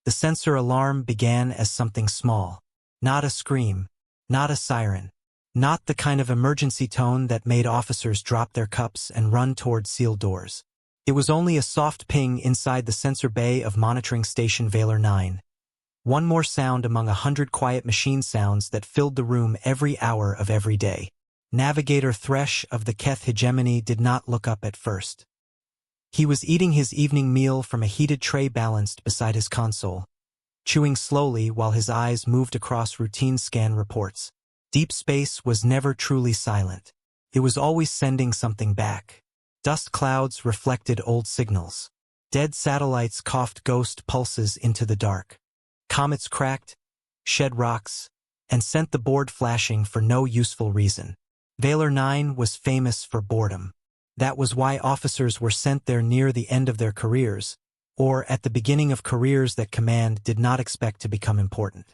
The sensor alarm began as something small. Not a scream, not a siren, not the kind of emergency tone that made officers drop their cups and run toward sealed doors. It was only a soft ping inside the sensor bay of monitoring station Valor 9. One more sound among 100 quiet machine sounds that filled the room every hour of every day. Navigator Thresh of the Keth hegemony did not look up at first. He was eating his evening meal from a heated tray balanced beside his console, chewing slowly while his eyes moved across routine scan reports. Deep space was never truly silent. It was always sending something back. Dust clouds reflected old signals. Dead satellites coughed ghost pulses into the dark. Comets cracked, shed rocks, and sent the board flashing for no useful reason. Valor 9 was famous for boredom. That was why officers were sent there near the end of their careers, or at the beginning of careers that command did not expect to become important.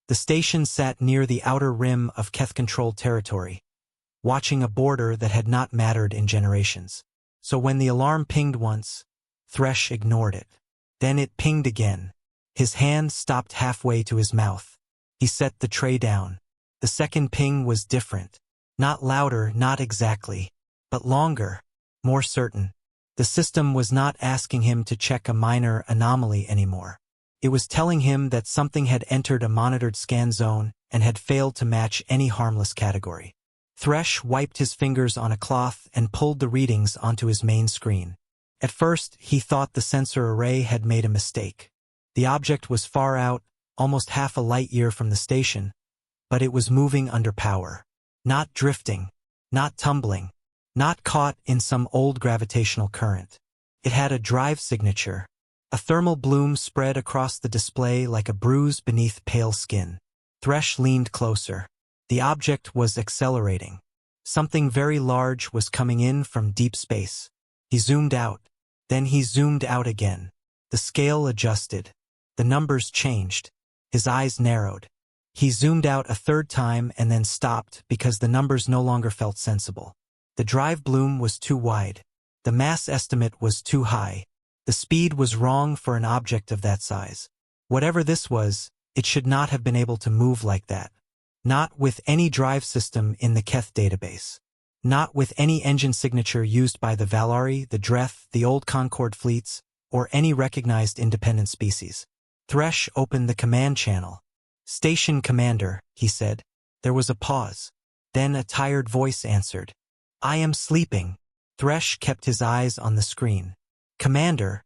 The station sat near the outer rim of Keth-controlled territory, watching a border that had not mattered in generations. So when the alarm pinged once, Thresh ignored it. Then it pinged again. His hand stopped halfway to his mouth. He set the tray down. The second ping was different. Not louder, not exactly, but longer, more certain. The system was not asking him to check a minor anomaly anymore. It was telling him that something had entered a monitored scan zone and had failed to match any harmless category. Thresh wiped his fingers on a cloth and pulled the readings onto his main screen. At first, he thought the sensor array had made a mistake. The object was far out, almost half a light year from the station, but it was moving under power. Not drifting, not tumbling, not caught in some old gravitational current. It had a drive signature. A thermal bloom spread across the display like a bruise beneath pale skin. Thresh leaned closer. The object was accelerating. Something very large was coming in from deep space. He zoomed out. Then he zoomed out again. The scale adjusted. The numbers changed. His eyes narrowed. He zoomed out a third time and then stopped because the numbers no longer felt sensible. The drive bloom was too wide. The mass estimate was too high. The speed was wrong for an object of that size. Whatever this was, it should not have been able to move like that. Not with any drive system in the Keth database. Not with any engine signature used by the Valari, the Dreth, the old Concord fleets, or any recognized independent species. Thresh opened the command channel. "Station Commander," he said. There was a pause. Then a tired voice answered. "I am sleeping." Thresh kept his eyes on the screen. "Commander,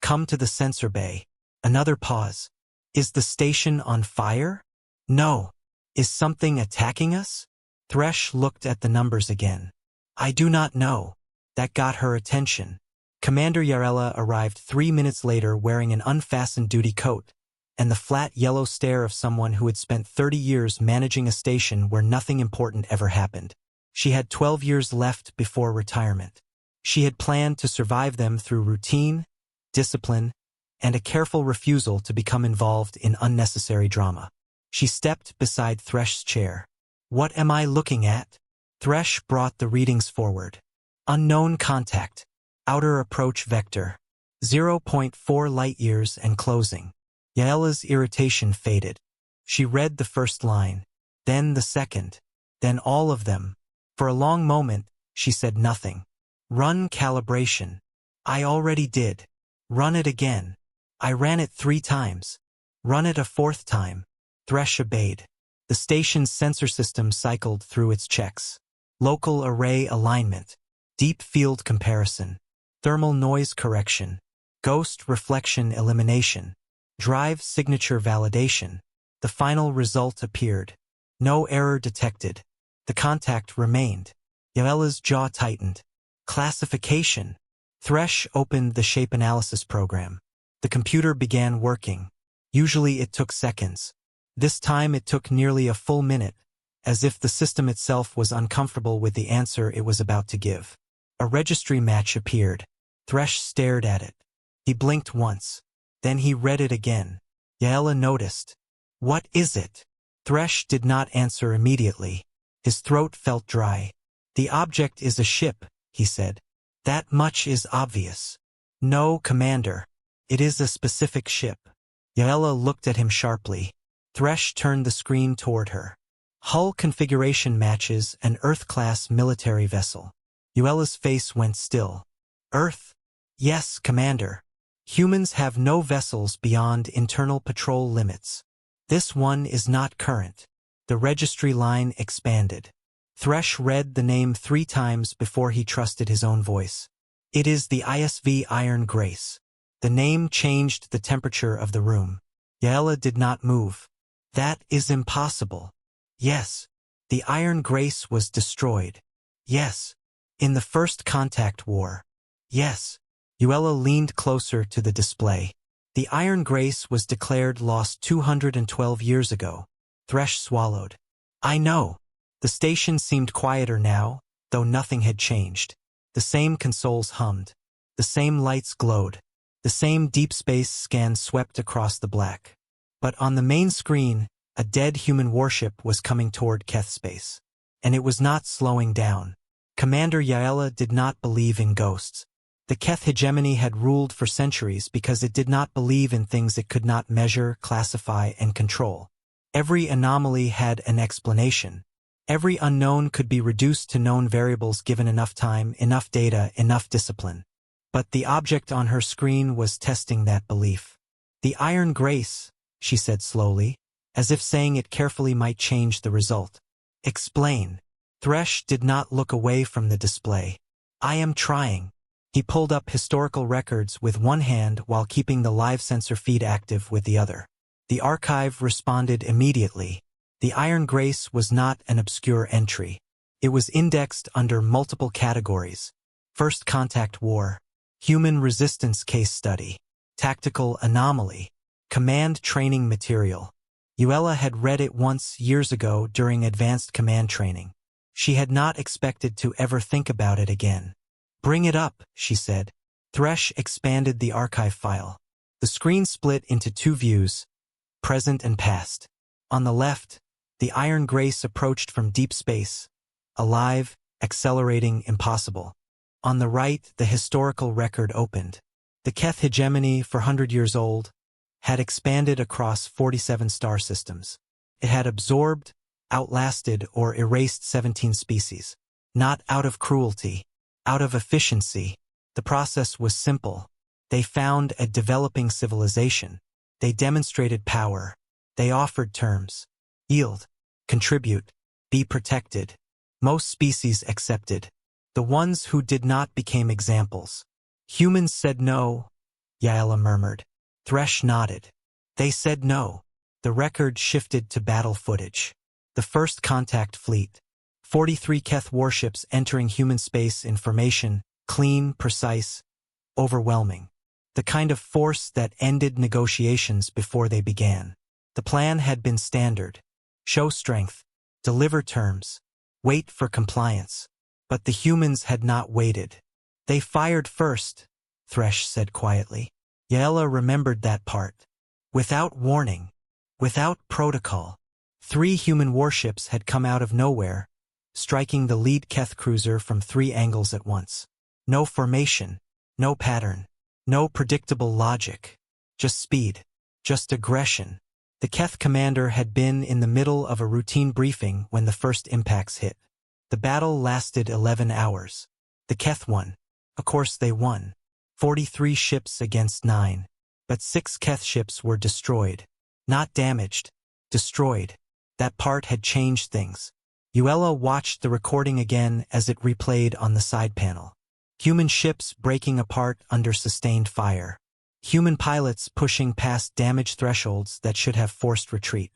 come to the sensor bay." Another pause. "Is the station on fire?" "No." "Is something attacking us?" Thresh looked at the numbers again. "I do not know." That got her attention. Commander Yarella arrived 3 minutes later wearing an unfastened duty coat, and the flat yellow stare of someone who had spent 30 years managing a station where nothing important ever happened. She had 12 years left before retirement. She had planned to survive them through routine, discipline, and a careful refusal to become involved in unnecessary drama. She stepped beside Thresh's chair. "What am I looking at?" Thresh brought the readings forward. "Unknown contact. Outer approach vector. 0.4 light-years and closing." Yaela's irritation faded. She read the first line, then the second, then all of them. For a long moment, she said nothing. "Run calibration." "I already did." "Run it again." "I ran it 3 times." "Run it a 4th time." Thresh obeyed. The station's sensor system cycled through its checks. Local array alignment. Deep field comparison. Thermal noise correction. Ghost reflection elimination. Drive signature validation. The final result appeared. No error detected. The contact remained. Yaela's jaw tightened. Classification. Thresh opened the shape analysis program. The computer began working. Usually it took seconds. This time it took nearly a full minute, as if the system itself was uncomfortable with the answer it was about to give. A registry match appeared. Thresh stared at it. He blinked once. Then he read it again. Yaela noticed. "What is it?" Thresh did not answer immediately. His throat felt dry. "The object is a ship," he said. "That much is obvious." "No, Commander. It is a specific ship." Yaela looked at him sharply. Thresh turned the screen toward her. Hull configuration matches an Earth-class military vessel. Yaela's face went still. Earth? Yes, Commander. Humans have no vessels beyond internal patrol limits. This one is not current. The registry line expanded. Thresh read the name 3 times before he trusted his own voice. It is the ISV Iron Grace. The name changed the temperature of the room. Yaela did not move. That is impossible. Yes. The Iron Grace was destroyed. Yes. In the First Contact War. Yes. Yaela leaned closer to the display. The Iron Grace was declared lost 212 years ago. Thresh swallowed. I know. The station seemed quieter now, though nothing had changed. The same consoles hummed. The same lights glowed. The same deep space scan swept across the black. But on the main screen, a dead human warship was coming toward Keth space. And it was not slowing down. Commander Yaela did not believe in ghosts. The Keth hegemony had ruled for centuries because it did not believe in things it could not measure, classify, and control. Every anomaly had an explanation. Every unknown could be reduced to known variables given enough time, enough data, enough discipline. But the object on her screen was testing that belief. The Iron Grace, she said slowly, as if saying it carefully might change the result. Explain. Thresh did not look away from the display. I am trying. He pulled up historical records with one hand while keeping the live sensor feed active with the other. The archive responded immediately. The Iron Grace was not an obscure entry. It was indexed under multiple categories. First Contact War, Human Resistance Case Study, Tactical Anomaly, Command Training Material. Yaela had read it once years ago during advanced command training. She had not expected to ever think about it again. Bring it up, she said. Thresh expanded the archive file. The screen split into 2 views, present and past. On the left, the Iron Grace approached from deep space, alive, accelerating, impossible. On the right, the historical record opened. The Keth hegemony, 400 years old, had expanded across 47 star systems. It had absorbed, outlasted, or erased 17 species. Not out of cruelty, out of efficiency. The process was simple. They found a developing civilization. They demonstrated power. They offered terms. Yield, contribute, be protected. Most species accepted. The ones who did not became examples. Humans said no, Yaela murmured. Thresh nodded. They said no. The record shifted to battle footage. The First Contact Fleet. 43 Keth warships entering human space in formation, clean, precise, overwhelming. The kind of force that ended negotiations before they began. The plan had been standard. Show strength, deliver terms, wait for compliance. But the humans had not waited. They fired first, Thresh said quietly. Yaela remembered that part. Without warning, without protocol. 3 human warships had come out of nowhere, striking the lead Keth cruiser from 3 angles at once. No formation, no pattern, no predictable logic. Just speed, just aggression. The Keth commander had been in the middle of a routine briefing when the first impacts hit. The battle lasted 11 hours. The Keth won. Of course they won. 43 ships against 9. But 6 Keth ships were destroyed. Not damaged. Destroyed. That part had changed things. Yaela watched the recording again as it replayed on the side panel. Human ships breaking apart under sustained fire. Human pilots pushing past damage thresholds that should have forced retreat.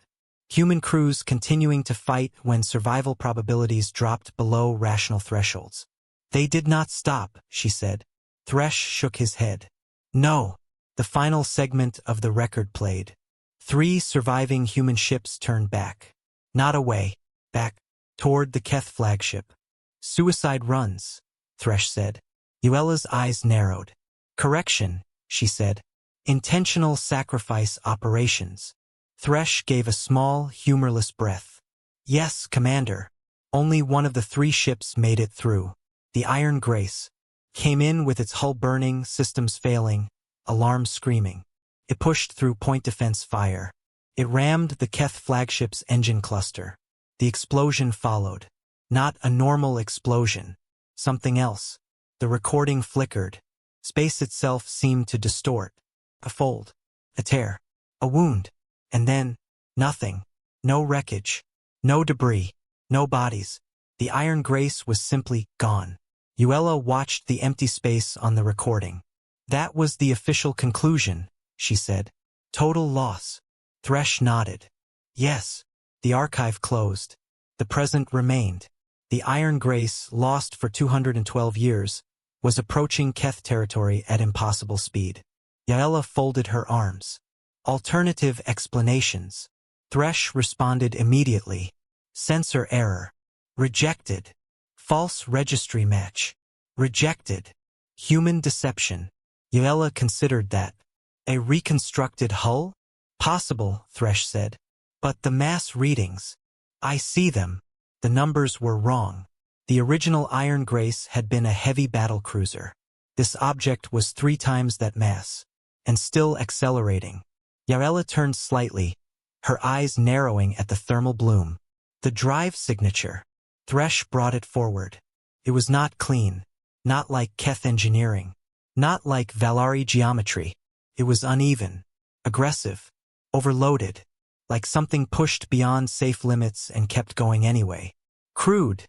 Human crews continuing to fight when survival probabilities dropped below rational thresholds. They did not stop, she said. Thresh shook his head. No. The final segment of the record played. 3 surviving human ships turned back. Not away. Back. Toward the Keth flagship. Suicide runs, Thresh said. Yaela's eyes narrowed. Correction, she said. Intentional sacrifice operations. Thresh gave a small, humorless breath. Yes, Commander. Only one of the 3 ships made it through. The Iron Grace. Came in with its hull burning, systems failing, alarms screaming. It pushed through point defense fire. It rammed the Keth flagship's engine cluster. The explosion followed. Not a normal explosion. Something else. The recording flickered. Space itself seemed to distort. A fold. A tear. A wound. And then, nothing. No wreckage. No debris. No bodies. The Iron Grace was simply gone. Yuella watched the empty space on the recording. That was the official conclusion, she said. Total loss. Thresh nodded. Yes. The archive closed. The present remained. The Iron Grace, lost for 212 years, was approaching Keth territory at impossible speed. Yaela folded her arms. Alternative explanations. Thresh responded immediately. Sensor error. Rejected. False registry match. Rejected. Human deception. Yaela considered that. A reconstructed hull? Possible, Thresh said. But the mass readings. I see them. The numbers were wrong. The original Iron Grace had been a heavy battlecruiser. This object was 3 times that mass. And still accelerating. Yaela turned slightly, her eyes narrowing at the thermal bloom. The drive signature. Thresh brought it forward. It was not clean. Not like Keth engineering. Not like Valari geometry. It was uneven. Aggressive. Overloaded. Like something pushed beyond safe limits and kept going anyway. Crude,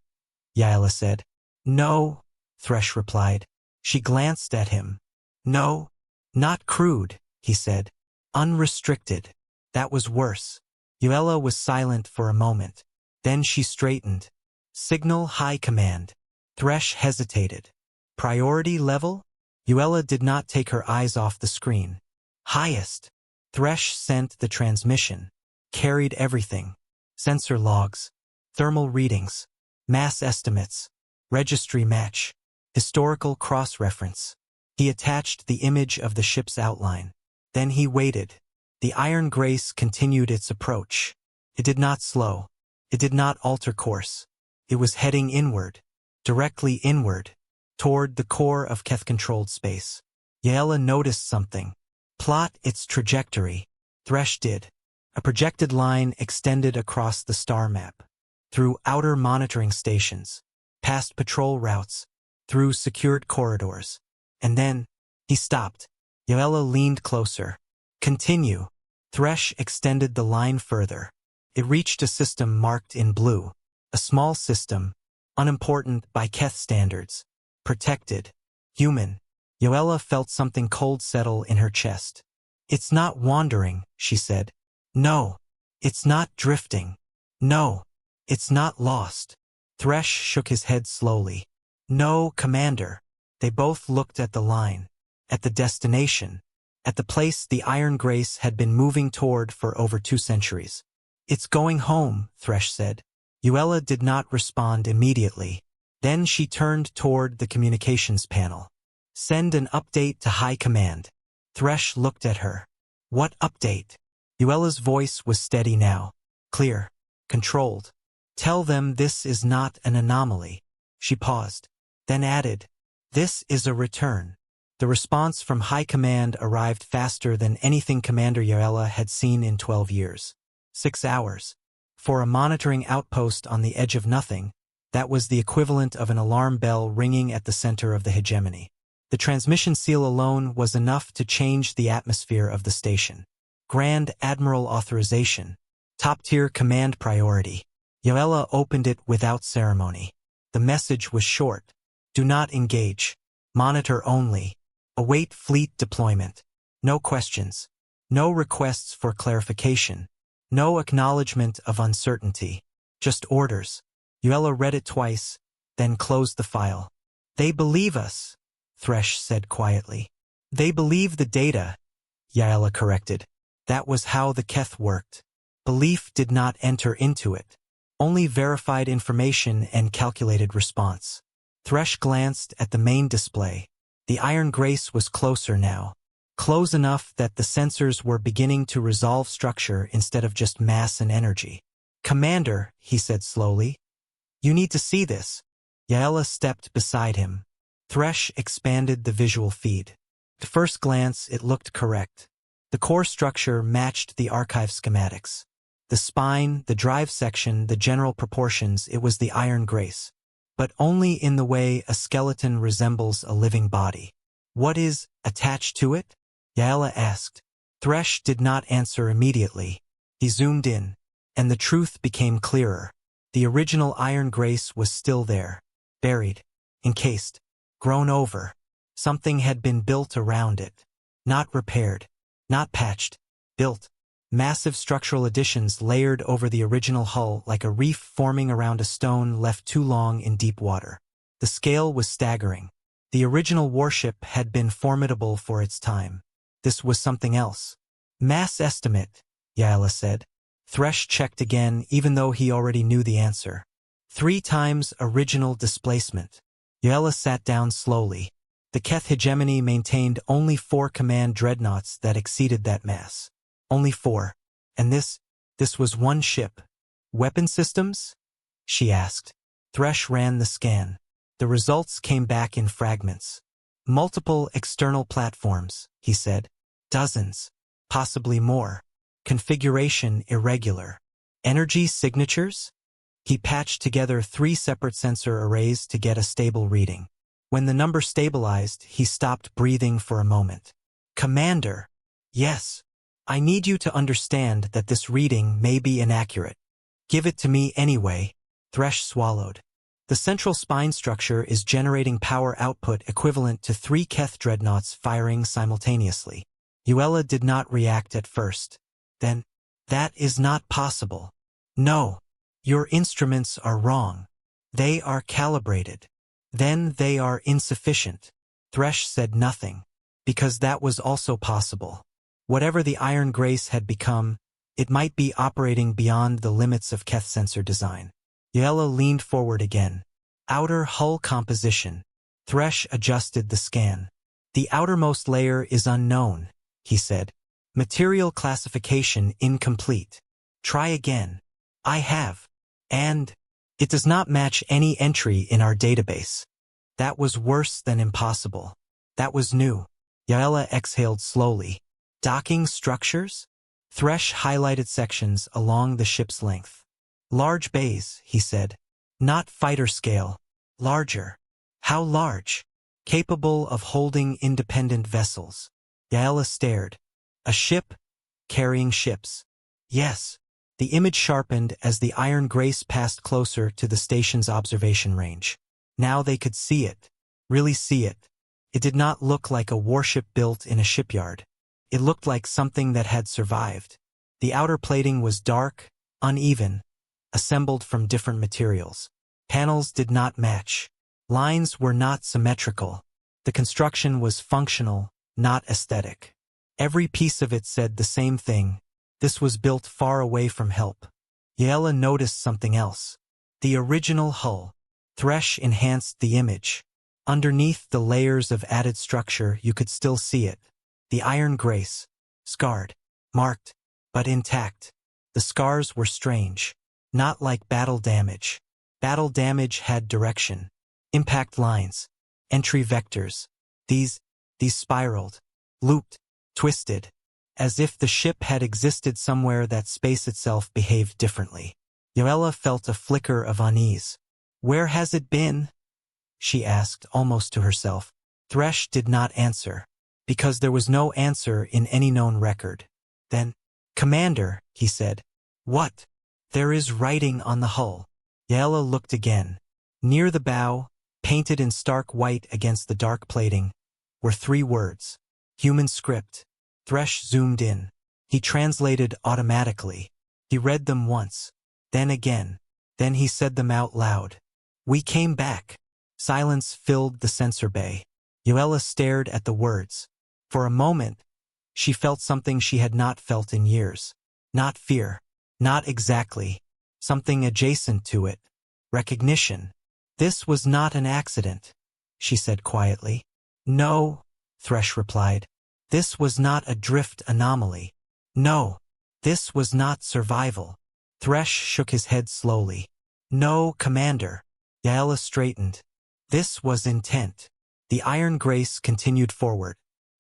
Yaela said. No, Thresh replied. She glanced at him. No, not crude, he said. Unrestricted. That was worse. Yaela was silent for a moment. Then she straightened. Signal high command. Thresh hesitated. Priority level? Yaela did not take her eyes off the screen. Highest. Thresh sent the transmission. Carried everything. Sensor logs. Thermal readings. Mass estimates. Registry match. Historical cross-reference. He attached the image of the ship's outline. Then he waited. The Iron Grace continued its approach. It did not slow. It did not alter course. It was heading inward. Directly inward. Toward the core of Keth-controlled space. Yaela noticed something. Plot its trajectory. Thresh did. A projected line extended across the star map. Through outer monitoring stations. Past patrol routes. Through secured corridors. And then, he stopped. Yaela leaned closer. Continue. Thresh extended the line further. It reached a system marked in blue. A small system. Unimportant by Keth standards. Protected. Human. Yaela felt something cold settle in her chest. It's not wandering, she said. No. It's not drifting. No. It's not lost. Thresh shook his head slowly. No, Commander. They both looked at the line. At the destination. At the place the Iron Grace had been moving toward for over 2 centuries. It's going home, Thresh said. Yaela did not respond immediately. Then she turned toward the communications panel. Send an update to High Command. Thresh looked at her. What update? Yaela's voice was steady now. Clear. Controlled. Tell them this is not an anomaly. She paused. Then added. This is a return. The response from High Command arrived faster than anything Commander Yaela had seen in 12 years. 6 hours. For a monitoring outpost on the edge of nothing, that was the equivalent of an alarm bell ringing at the center of the hegemony. The transmission seal alone was enough to change the atmosphere of the station. Grand Admiral authorization. Top-tier command priority. Yaela opened it without ceremony. The message was short. Do not engage. Monitor only. Await fleet deployment. No questions. No requests for clarification. No acknowledgement of uncertainty. Just orders. Yaela read it twice, then closed the file. They believe us, Thresh said quietly. They believe the data, Yaela corrected. That was how the Keth worked. Belief did not enter into it. Only verified information and calculated response. Thresh glanced at the main display. The Iron Grace was closer now. Close enough that the sensors were beginning to resolve structure instead of just mass and energy. Commander, he said slowly. You need to see this. Yaela stepped beside him. Thresh expanded the visual feed. At first glance, it looked correct. The core structure matched the archive schematics. The spine, the drive section, the general proportions, it was the Iron Grace. But only in the way a skeleton resembles a living body. What is attached to it? Yaela asked. Thresh did not answer immediately. He zoomed in, and the truth became clearer. The original Iron Grace was still there, buried, encased, grown over. Something had been built around it. Not repaired, not patched, built. Massive structural additions layered over the original hull like a reef forming around a stone left too long in deep water. The scale was staggering. The original warship had been formidable for its time. This was something else. Mass estimate, Yaela said. Thresh checked again, even though he already knew the answer. 3 times original displacement. Yaela sat down slowly. The Keth hegemony maintained only 4 command dreadnoughts that exceeded that mass. Only 4. And this was one ship. Weapon systems? She asked. Thresh ran the scan. The results came back in fragments. Multiple external platforms, he said. Dozens. Possibly more. Configuration irregular. Energy signatures? He patched together 3 separate sensor arrays to get a stable reading. When the number stabilized, he stopped breathing for a moment. Commander. Yes. I need you to understand that this reading may be inaccurate. Give it to me anyway. Thresh swallowed. The central spine structure is generating power output equivalent to 3 Keth dreadnoughts firing simultaneously. Yaela did not react at first. Then, that is not possible. No. Your instruments are wrong. They are calibrated. Then they are insufficient. Thresh said nothing, because that was also possible. Whatever the Iron Grace had become, it might be operating beyond the limits of Keth sensor design. Yaela leaned forward again. Outer hull composition. Thresh adjusted the scan. The outermost layer is unknown, he said. Material classification incomplete. Try again. I have. And it does not match any entry in our database. That was worse than impossible. That was new. Yaela exhaled slowly. Docking structures? Thresh highlighted sections along the ship's length. Large bays, he said. Not fighter scale. Larger. How large? Capable of holding independent vessels. Yaela stared. A ship? Carrying ships. Yes. The image sharpened as the Iron Grace passed closer to the station's observation range. Now they could see it. Really see it. It did not look like a warship built in a shipyard. It looked like something that had survived. The outer plating was dark, uneven, assembled from different materials. Panels did not match. Lines were not symmetrical. The construction was functional, not aesthetic. Every piece of it said the same thing. This was built far away from help. Yaela noticed something else. The original hull. Thresh enhanced the image. Underneath the layers of added structure, you could still see it. The Iron Grace. Scarred. Marked. But intact. The scars were strange. Not like battle damage. Battle damage had direction. Impact lines. Entry vectors. These spiraled. Looped. Twisted. As if the ship had existed somewhere that space itself behaved differently. Yaela felt a flicker of unease. Where has it been? She asked, almost to herself. Thresh did not answer. Because there was no answer in any known record. Then, Commander, he said. What? There is writing on the hull. Yaela looked again. Near the bow, painted in stark white against the dark plating, were 3 words. Human script. Thresh zoomed in. He translated automatically. He read them once. Then again. Then he said them out loud. We came back. Silence filled the sensor bay. Yaela stared at the words. For a moment, she felt something she had not felt in years. Not fear. Not exactly. Something adjacent to it. Recognition. This was not an accident, she said quietly. No, Thresh replied. This was not a drift anomaly. No, this was not survival. Thresh shook his head slowly. No, Commander. Yaela straightened. This was intent. The Iron Grace continued forward.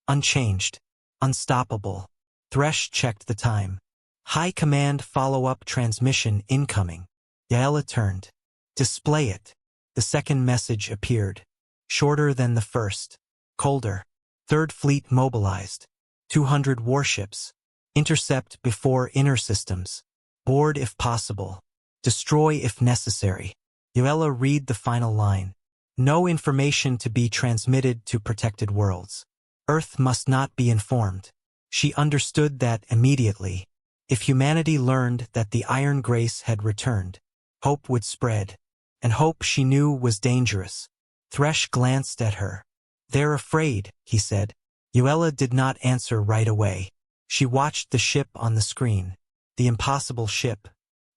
Unchanged. Unstoppable. Thresh checked the time. High Command follow-up transmission incoming. Yaela turned. Display it. The second message appeared. Shorter than the first. Colder. Third Fleet mobilized. 200 warships. Intercept before inner systems. Board if possible. Destroy if necessary. Yaela read the final line. No information to be transmitted to protected worlds. Earth must not be informed. She understood that immediately. If humanity learned that the Iron Grace had returned, hope would spread. And hope she knew was dangerous. Thresh glanced at her. They're afraid, he said. Yaela did not answer right away. She watched the ship on the screen. The impossible ship.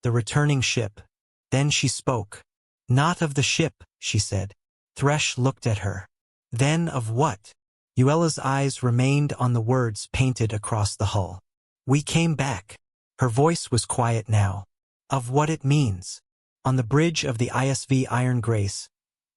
The returning ship. Then she spoke. Not of the ship, she said. Thresh looked at her. Then of what? Yaela's eyes remained on the words painted across the hull. We came back. Her voice was quiet now. Of what it means. On the bridge of the ISV Iron Grace,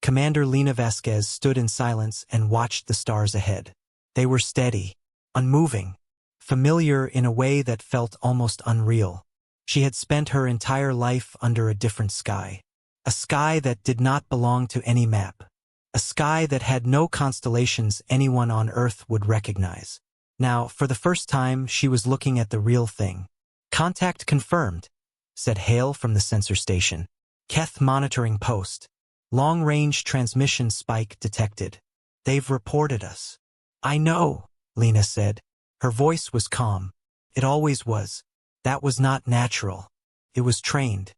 Commander Lena Vasquez stood in silence and watched the stars ahead. They were steady, unmoving, familiar in a way that felt almost unreal. She had spent her entire life under a different sky. A sky that did not belong to any map. A sky that had no constellations anyone on Earth would recognize. Now, for the first time, she was looking at the real thing. Contact confirmed, said Hale from the sensor station. Keth monitoring post. Long-range transmission spike detected. They've reported us. I know, Lena said. Her voice was calm. It always was. That was not natural. It was trained.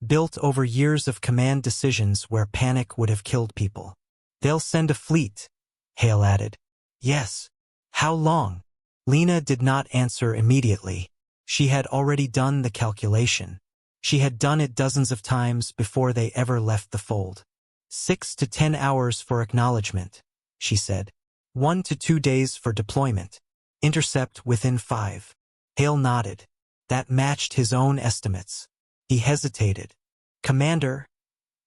Built over years of command decisions where panic would have killed people. They'll send a fleet, Hale added. Yes. How long? Lena did not answer immediately. She had already done the calculation. She had done it dozens of times before they ever left the fold. 6 to 10 hours for acknowledgement, she said. 1 to 2 days for deployment. Intercept within 5. Hale nodded. That matched his own estimates. He hesitated. Commander,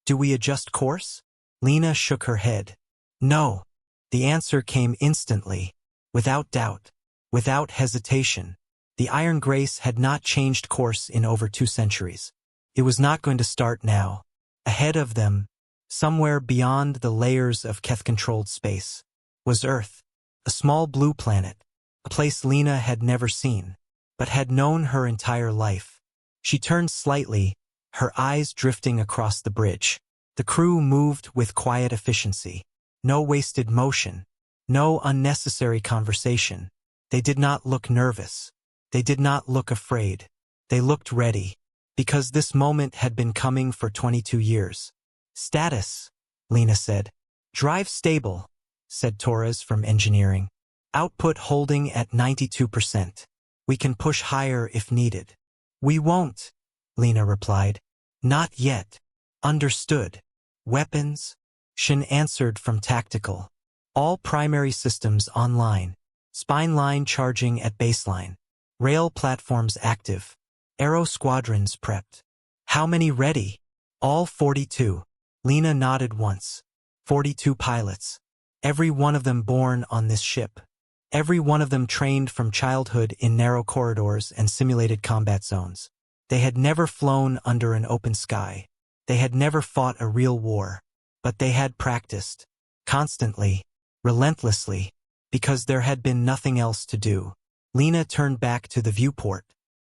do we adjust course? Lena shook her head. No. The answer came instantly, without doubt, without hesitation. The Iron Grace had not changed course in over 2 centuries. It was not going to start now. Ahead of them, somewhere beyond the layers of Keth-controlled space, was Earth, a small blue planet, a place Lena had never seen, but had known her entire life. She turned slightly, her eyes drifting across the bridge. The crew moved with quiet efficiency. No wasted motion. No unnecessary conversation. They did not look nervous. They did not look afraid. They looked ready, because this moment had been coming for 22 years. Status, Lena said. Drive stable, said Torres from engineering. Output holding at 92%. We can push higher if needed. We won't, Lena replied. Not yet. Understood. Weapons? Shin answered from tactical. All primary systems online. Spine line charging at baseline. Rail platforms active. Aero squadrons prepped. How many ready? All 42. Lena nodded once. 42 pilots. Every one of them born on this ship. Every one of them trained from childhood in narrow corridors and simulated combat zones. They had never flown under an open sky. They had never fought a real war. But they had practiced. Constantly. Relentlessly. Because there had been nothing else to do. Lena turned back to the viewport.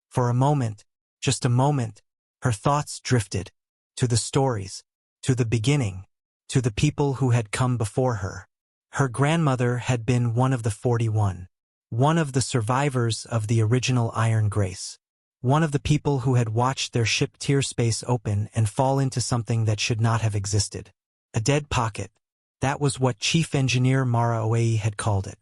For a moment, just a moment, her thoughts drifted. To the stories. To the beginning. To the people who had come before her. Her grandmother had been one of the 41. One of the survivors of the original Iron Grace. One of the people who had watched their ship tear space open and fall into something that should not have existed. A dead pocket. That was what Chief Engineer Mara Oei had called it.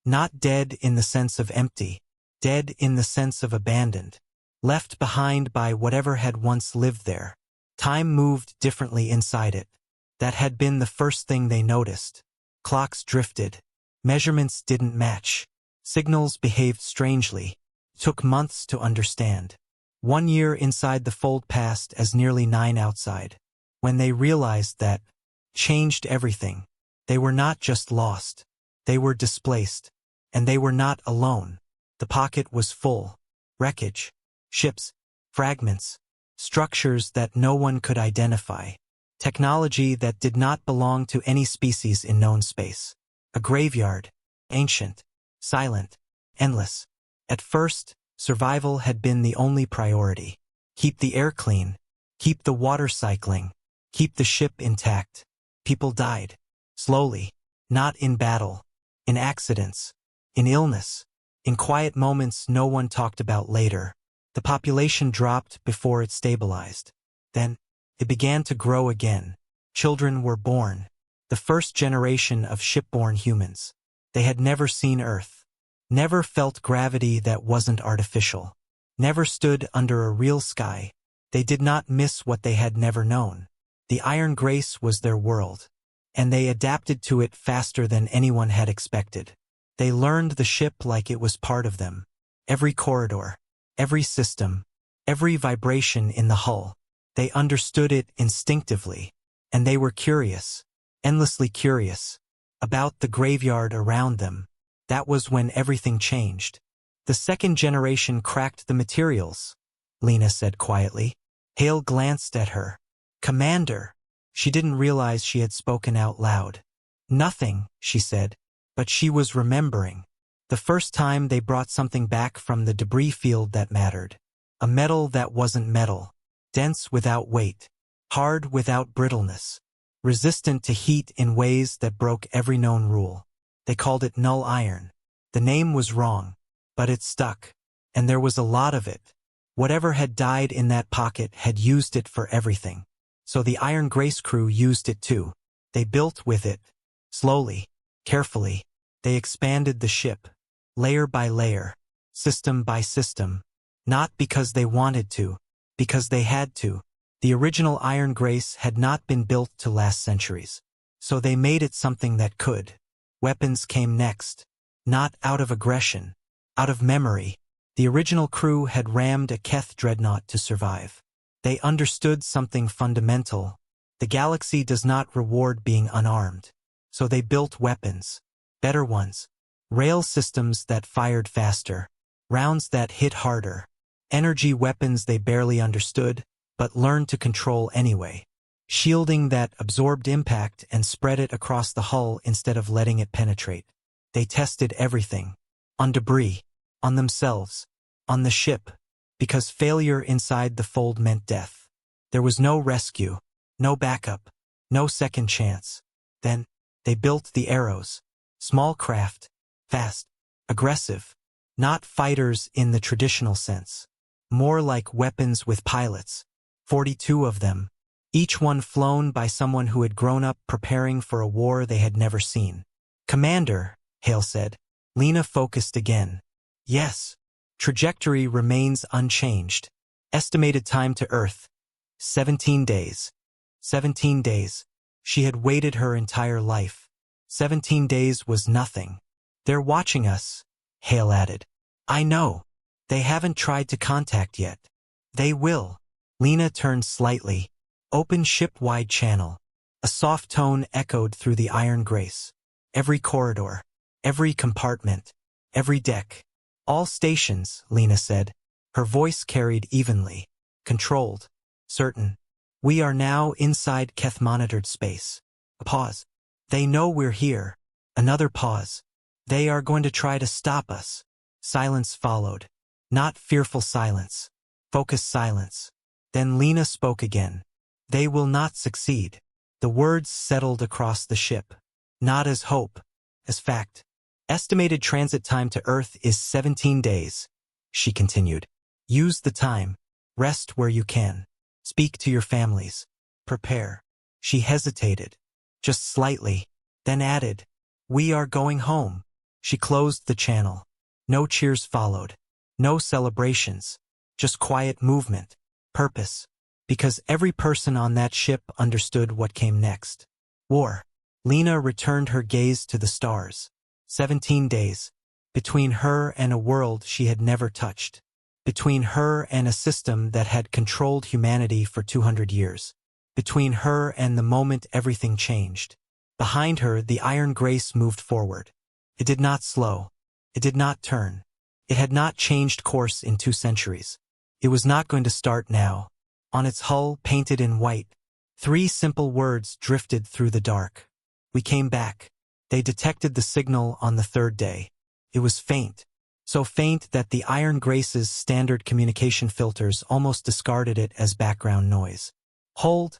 Not dead in the sense of empty. Dead in the sense of abandoned. Left behind by whatever had once lived there. Time moved differently inside it. That had been the first thing they noticed. Clocks drifted. Measurements didn't match. Signals behaved strangely. Took months to understand. 1 year inside the fold passed as nearly 9 outside. When they realized that, changed everything. They were not just lost. They were displaced. And they were not alone. The pocket was full. Wreckage. Ships. Fragments. Structures that no one could identify. Technology that did not belong to any species in known space. A graveyard. Ancient. Silent. Endless. At first, survival had been the only priority. Keep the air clean. Keep the water cycling. Keep the ship intact. People died. Slowly. Not in battle. In accidents. In illness. In quiet moments no one talked about later. The population dropped before it stabilized. Then, it began to grow again. Children were born. The first generation of shipborne humans. They had never seen Earth. Never felt gravity that wasn't artificial. Never stood under a real sky. They did not miss what they had never known. The iron grace was their world. And they adapted to it faster than anyone had expected. They learned the ship like it was part of them. Every corridor. Every system. Every vibration in the hull. They understood it instinctively. And they were curious. Endlessly curious. About the graveyard around them. That was when everything changed. The second generation cracked the materials, Lena said quietly. Hale glanced at her. Commander. She didn't realize she had spoken out loud. Nothing, she said. But she was remembering. The first time they brought something back from the debris field that mattered. A metal that wasn't metal. Dense without weight. Hard without brittleness. Resistant to heat in ways that broke every known rule. They called it null iron. The name was wrong. But it stuck. And there was a lot of it. Whatever had died in that pocket had used it for everything. So the Iron Grace crew used it too. They built with it. Slowly. Carefully. They expanded the ship. Layer by layer. System by system. Not because they wanted to. Because they had to. The original Iron Grace had not been built to last centuries. So they made it something that could. Weapons came next. Not out of aggression. Out of memory. The original crew had rammed a Keth dreadnought to survive. They understood something fundamental. The galaxy does not reward being unarmed. So they built weapons. Better ones. Rail systems that fired faster. Rounds that hit harder. Energy weapons they barely understood, but learned to control anyway. Shielding that absorbed impact and spread it across the hull instead of letting it penetrate. They tested everything. On debris. On themselves. On the ship. Because failure inside the fold meant death. There was no rescue. No backup. No second chance. Then, they built the arrows. Small craft. Fast. Aggressive. Not fighters in the traditional sense. More like weapons with pilots. 42 of them. Each one flown by someone who had grown up preparing for a war they had never seen. Commander, Hale said. Lena focused again. Yes. Trajectory remains unchanged. Estimated time to Earth. 17 days. 17 days. She had waited her entire life. 17 days was nothing. They're watching us, Hale added. I know. They haven't tried to contact yet. They will. Lena turned slightly. Open ship-wide channel. A soft tone echoed through the Iron Grace. Every corridor. Every compartment. Every deck. All stations, Lena said. Her voice carried evenly. Controlled. Certain. We are now inside Keth-monitored space. A pause. They know we're here. Another pause. They are going to try to stop us. Silence followed. Not fearful silence. Focused silence. Then Lena spoke again. They will not succeed. The words settled across the ship. Not as hope. As fact. Estimated transit time to Earth is 17 days, she continued. Use the time. Rest where you can. Speak to your families. Prepare. She hesitated. Just slightly. Then added. We are going home. She closed the channel. No cheers followed. No celebrations. Just quiet movement. Purpose. Because every person on that ship understood what came next. War. Lena returned her gaze to the stars. 17 days. Between her and a world she had never touched. Between her and a system that had controlled humanity for 200 years. Between her and the moment everything changed. Behind her, the Iron Grace moved forward. It did not slow. It did not turn. It had not changed course in 2 centuries. It was not going to start now. On its hull, painted in white, 3 simple words drifted through the dark. We came back. They detected the signal on the 3rd day. It was faint. So faint that the Iron Grace's standard communication filters almost discarded it as background noise. Hold,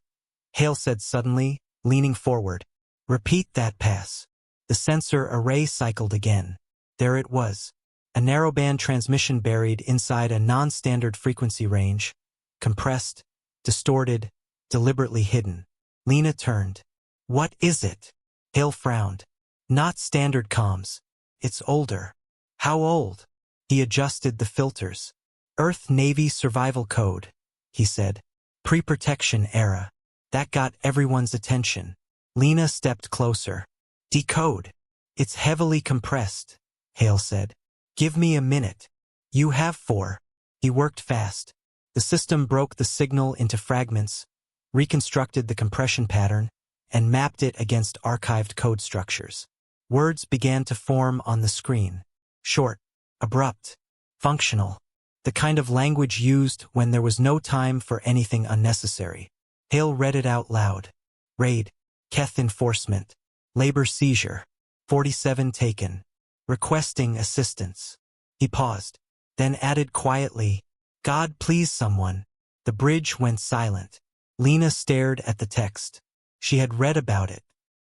Hale said suddenly, leaning forward. Repeat that pass. The sensor array cycled again. There it was. A narrowband transmission buried inside a non-standard frequency range, compressed, distorted, deliberately hidden. Lena turned. What is it? Hale frowned. Not standard comms. It's older. How old? He adjusted the filters. Earth Navy survival code, he said. Pre-protection era. That got everyone's attention. Lena stepped closer. Decode. It's heavily compressed, Hale said. Give me a minute. You have 4. He worked fast. The system broke the signal into fragments, reconstructed the compression pattern, and mapped it against archived code structures. Words began to form on the screen. Short, abrupt, functional. The kind of language used when there was no time for anything unnecessary. Hale read it out loud. Raid, Keth enforcement, labor seizure, 47 taken. Requesting assistance. He paused, then added quietly, God please someone. The bridge went silent. Lena stared at the text. She had read about it.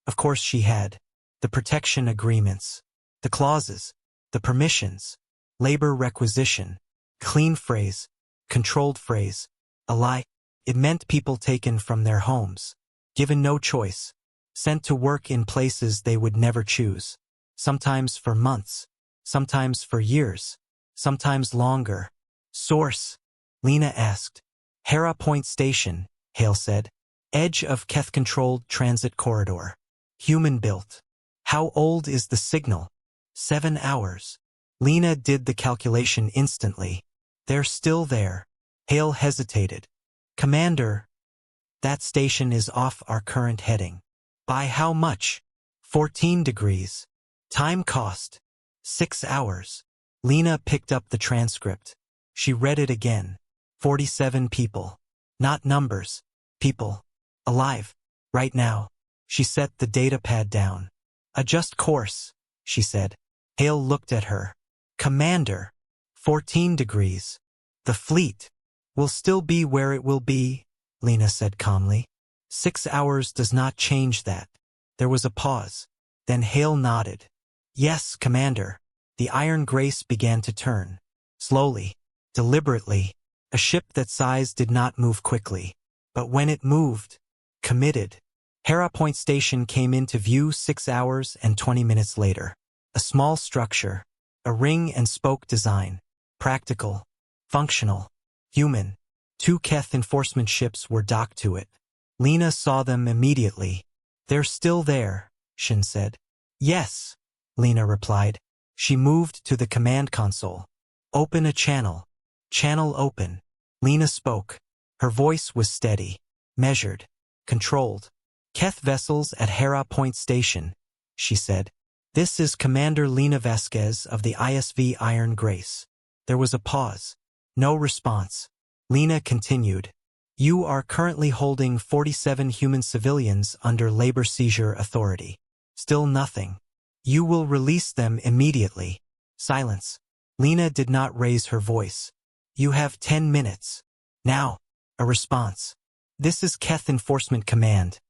Of course she had. The protection agreements. The clauses. The permissions. Labor requisition. Clean phrase. Controlled phrase. A lie. It meant people taken from their homes. Given no choice. Sent to work in places they would never choose. Sometimes for months, sometimes for years, sometimes longer. Source? Lena asked. Hera Point Station, Hale said. Edge of Keth-controlled transit corridor. Human-built. How old is the signal? 7 hours. Lena did the calculation instantly. They're still there. Hale hesitated. Commander, that station is off our current heading. By how much? 14 degrees. Time cost. 6 hours. Lena picked up the transcript. She read it again. 47 people. Not numbers. People. Alive. Right now. She set the datapad down. Adjust course, she said. Hale looked at her. Commander. 14 degrees. The fleet will still be where it will be, Lena said calmly. 6 hours does not change that. There was a pause. Then Hale nodded. Yes, Commander. The Iron Grace began to turn. Slowly, deliberately. A ship that size did not move quickly. But when it moved, committed. Hera Point Station came into view 6 hours and 20 minutes later. A small structure. A ring and spoke design. Practical. Functional. Human. 2 Keth enforcement ships were docked to it. Lena saw them immediately. They're still there, Shin said. Yes, Lena replied. She moved to the command console. Open a channel. Channel open. Lena spoke. Her voice was steady, measured, controlled. Keth vessels at Hera Point Station, she said. This is Commander Lena Vasquez of the ISV Iron Grace. There was a pause. No response. Lena continued. You are currently holding 47 human civilians under labor seizure authority. Still nothing. You will release them immediately. Silence. Lena did not raise her voice. You have 10 minutes. Now. A response. This is Keth Enforcement Command.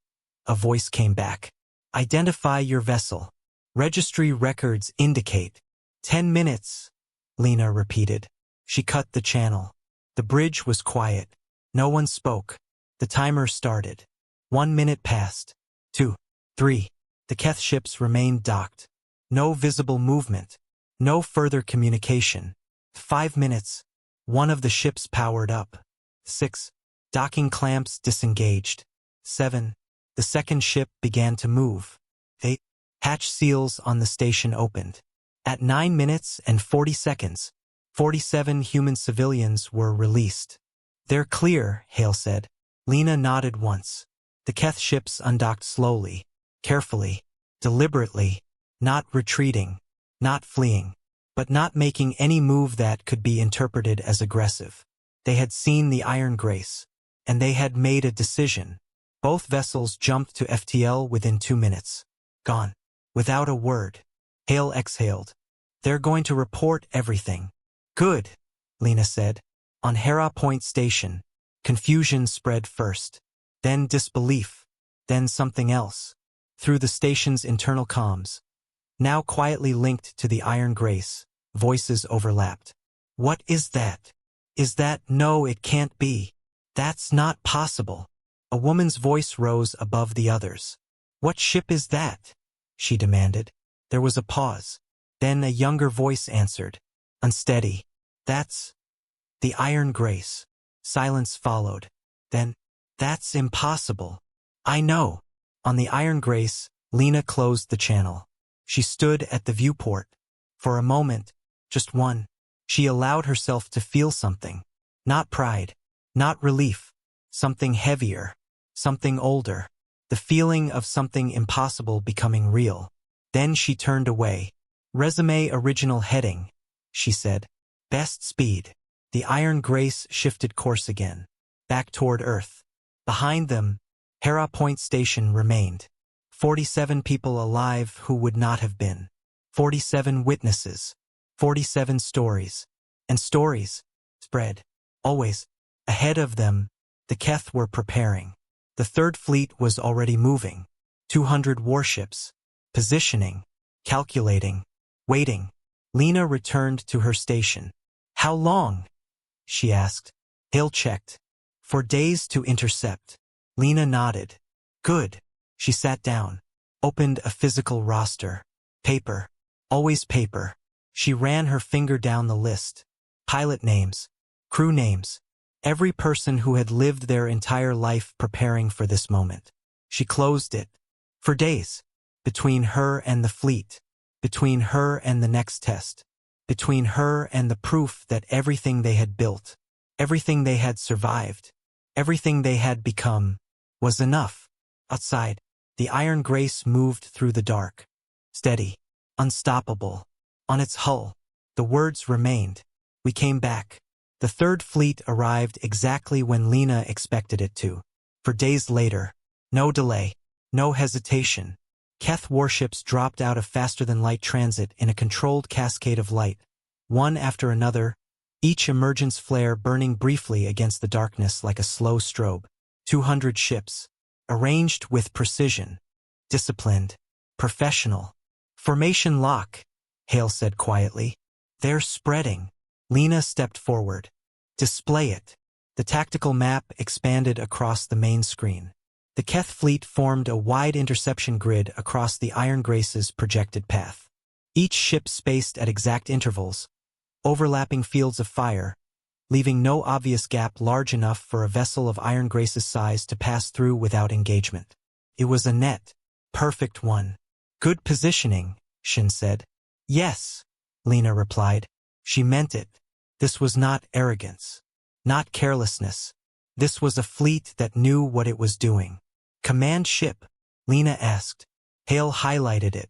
A voice came back. Identify your vessel. Registry records indicate. 10 minutes. Lena repeated. She cut the channel. The bridge was quiet. No one spoke. The timer started. 1 minute passed. 2, 3. The Keth ships remained docked. No visible movement. No further communication. 5 minutes. One of the ships powered up. 6. Docking clamps disengaged. 7. The second ship began to move. 8. Hatch seals on the station opened. At 9 minutes and 40 seconds, 47 human civilians were released. They're clear, Hale said. Lena nodded once. The Keth ships undocked slowly, carefully, deliberately, not retreating, not fleeing. but not making any move that could be interpreted as aggressive. They had seen the Iron Grace, and they had made a decision. Both vessels jumped to FTL within 2 minutes. Gone. Without a word. Hale exhaled. They're going to report everything. Good, Lena said. On Hera Point Station, confusion spread first. Then disbelief. Then something else. Through the station's internal comms. Now quietly linked to the Iron Grace, voices overlapped. What is that? Is that? No, it can't be. That's not possible. A woman's voice rose above the others. What ship is that? She demanded. There was a pause. Then a younger voice answered. Unsteady. That's the Iron Grace. Silence followed. Then, that's impossible. I know. On the Iron Grace, Lena closed the channel. She stood at the viewport. For a moment, just one, she allowed herself to feel something. Not pride. Not relief. Something heavier. Something older. The feeling of something impossible becoming real. Then she turned away. Resume original heading, she said. Best speed. The Iron Grace shifted course again. Back toward Earth. Behind them, Hera Point Station remained. 47 people alive who would not have been. 47 witnesses. 47 stories. And stories spread. Always. Ahead of them, the Keth were preparing. The Third Fleet was already moving. 200 warships. Positioning. Calculating. Waiting. Lena returned to her station. How long? She asked. Hale checked. For days to intercept. Lena nodded. Good. She sat down. Opened a physical roster. Paper. Always paper. She ran her finger down the list. Pilot names. Crew names. Every person who had lived their entire life preparing for this moment. She closed it. For days. Between her and the fleet. Between her and the next test. Between her and the proof that everything they had built, everything they had survived, everything they had become, was enough. Outside, the Iron Grace moved through the dark. Steady. Unstoppable. On its hull, the words remained. We came back. The Third Fleet arrived exactly when Lena expected it to. For days later, no delay, no hesitation. Keth warships dropped out of faster-than-light transit in a controlled cascade of light, one after another, each emergence flare burning briefly against the darkness like a slow strobe. 200 ships, arranged with precision, disciplined, professional. Formation lock, Hale said quietly. They're spreading. Lena stepped forward. Display it. The tactical map expanded across the main screen. The Keth fleet formed a wide interception grid across the Iron Grace's projected path. Each ship spaced at exact intervals, overlapping fields of fire, leaving no obvious gap large enough for a vessel of Iron Grace's size to pass through without engagement. It was a net, perfect one. Good positioning, Shin said. Yes, Lena replied. She meant it. This was not arrogance, not carelessness. This was a fleet that knew what it was doing. Command ship, Lena asked. Hale highlighted it.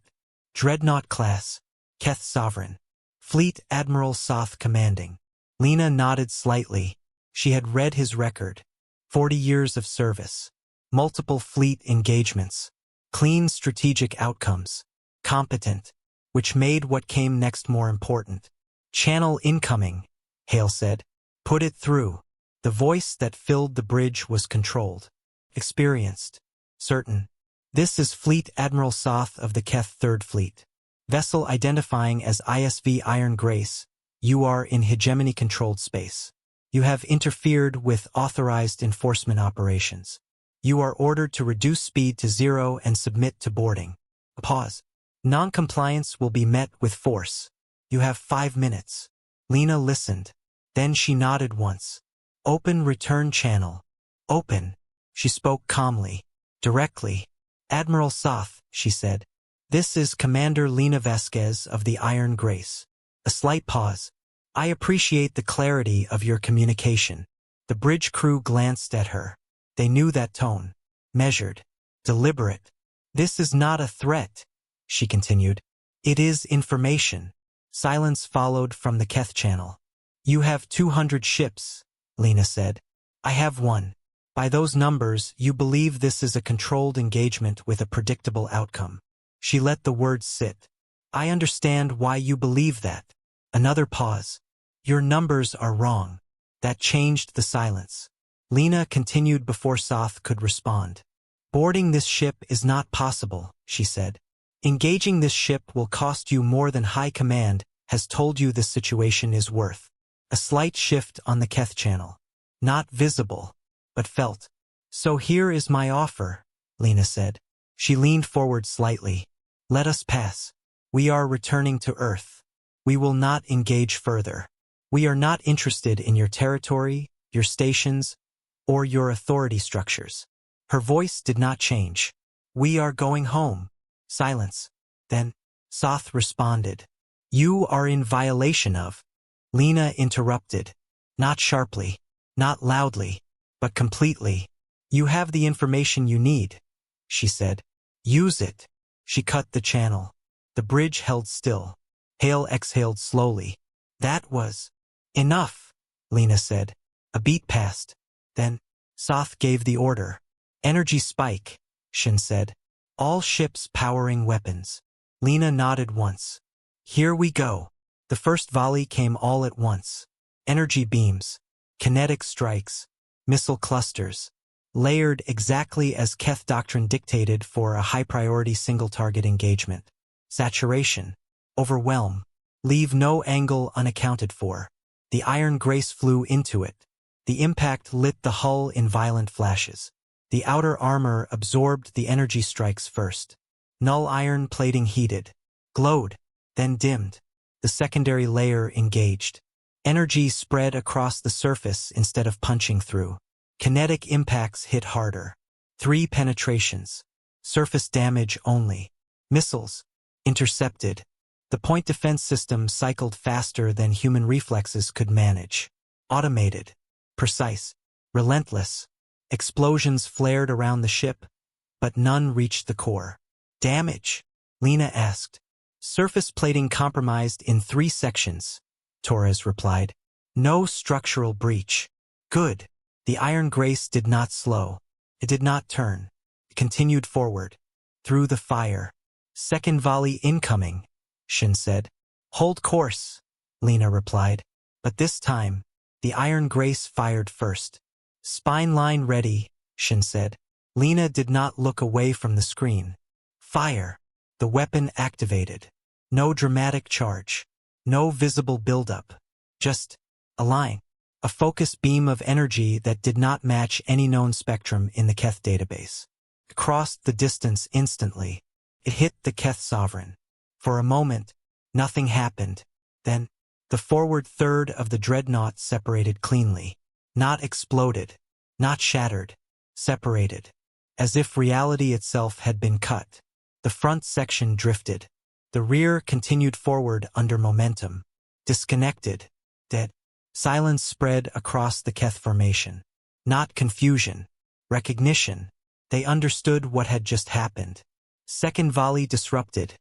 Dreadnought class, Keth Sovereign. Fleet Admiral Soth commanding. Lena nodded slightly. She had read his record. 40 years of service. Multiple fleet engagements. Clean strategic outcomes. Competent. Which made what came next more important. Channel incoming, Hale said. Put it through. The voice that filled the bridge was controlled. Experienced. Certain. This is Fleet Admiral Soth of the Keth Third Fleet. Vessel identifying as ISV Iron Grace. You are in hegemony-controlled space. You have interfered with authorized enforcement operations. You are ordered to reduce speed to 0 and submit to boarding. Pause. Non-compliance will be met with force. You have 5 minutes. Lena listened. Then she nodded once. Open return channel. Open. She spoke calmly. Directly. Admiral Soth, she said. This is Commander Lena Vasquez of the Iron Grace. A slight pause. I appreciate the clarity of your communication. The bridge crew glanced at her. They knew that tone. Measured. Deliberate. This is not a threat, she continued. It is information. Silence followed from the Keth channel. You have 200 ships, Lena said. I have one. By those numbers, you believe this is a controlled engagement with a predictable outcome. She let the words sit. I understand why you believe that. Another pause. Your numbers are wrong. That changed the silence. Lena continued before Soth could respond. Boarding this ship is not possible, she said. Engaging this ship will cost you more than High Command has told you this situation is worth. A slight shift on the Keth channel. Not visible, but felt. So here is my offer, Lena said. She leaned forward slightly. Let us pass. We are returning to Earth. We will not engage further. We are not interested in your territory, your stations, or your authority structures. Her voice did not change. We are going home. Silence. Then, Soth responded. You are in violation of. Lena interrupted. Not sharply, not loudly, but completely. You have the information you need, she said. Use it. She cut the channel. The bridge held still. Hale exhaled slowly. That was enough, Lena said. A beat passed. Then, Soth gave the order. Energy spike, Shin said. All ships powering weapons. Lena nodded once. Here we go. The first volley came all at once. Energy beams, kinetic strikes, missile clusters, layered exactly as Keth doctrine dictated for a high-priority single-target engagement. Saturation, overwhelm, leave no angle unaccounted for. The Iron Grace flew into it. The impact lit the hull in violent flashes. The outer armor absorbed the energy strikes first. Null iron plating heated, glowed, then dimmed. The secondary layer engaged. Energy spread across the surface instead of punching through. Kinetic impacts hit harder. 3 penetrations. Surface damage only. Missiles. Intercepted. The point defense system cycled faster than human reflexes could manage. Automated. Precise. Relentless. Explosions flared around the ship, but none reached the core. Damage? Lena asked. Surface plating compromised in 3 sections, Torres replied. No structural breach. Good. The Iron Grace did not slow. It did not turn. It continued forward. Through the fire. Second volley incoming, Shin said. Hold course, Lena replied. But this time, the Iron Grace fired first. Spine line ready, Shin said. Lena did not look away from the screen. Fire. The weapon activated. No dramatic charge. No visible buildup. Just a line. A focus beam of energy that did not match any known spectrum in the Keth database. It crossed the distance instantly. It hit the Keth sovereign. For a moment, nothing happened. Then, the forward third of the dreadnought separated cleanly. Not exploded. Not shattered. Separated. As if reality itself had been cut. The front section drifted. The rear continued forward under momentum. Disconnected. Dead. Silence spread across the Keth formation. Not confusion. Recognition. They understood what had just happened. Second volley disrupted,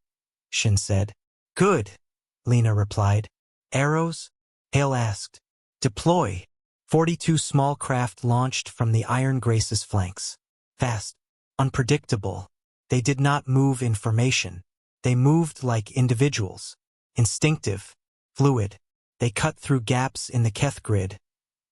Shin said. Good, Lena replied. Arrows? Hale asked. Deploy. 42 small craft launched from the Iron Grace's flanks. Fast. Unpredictable. They did not move in formation. They moved like individuals. Instinctive. Fluid. They cut through gaps in the Keth grid,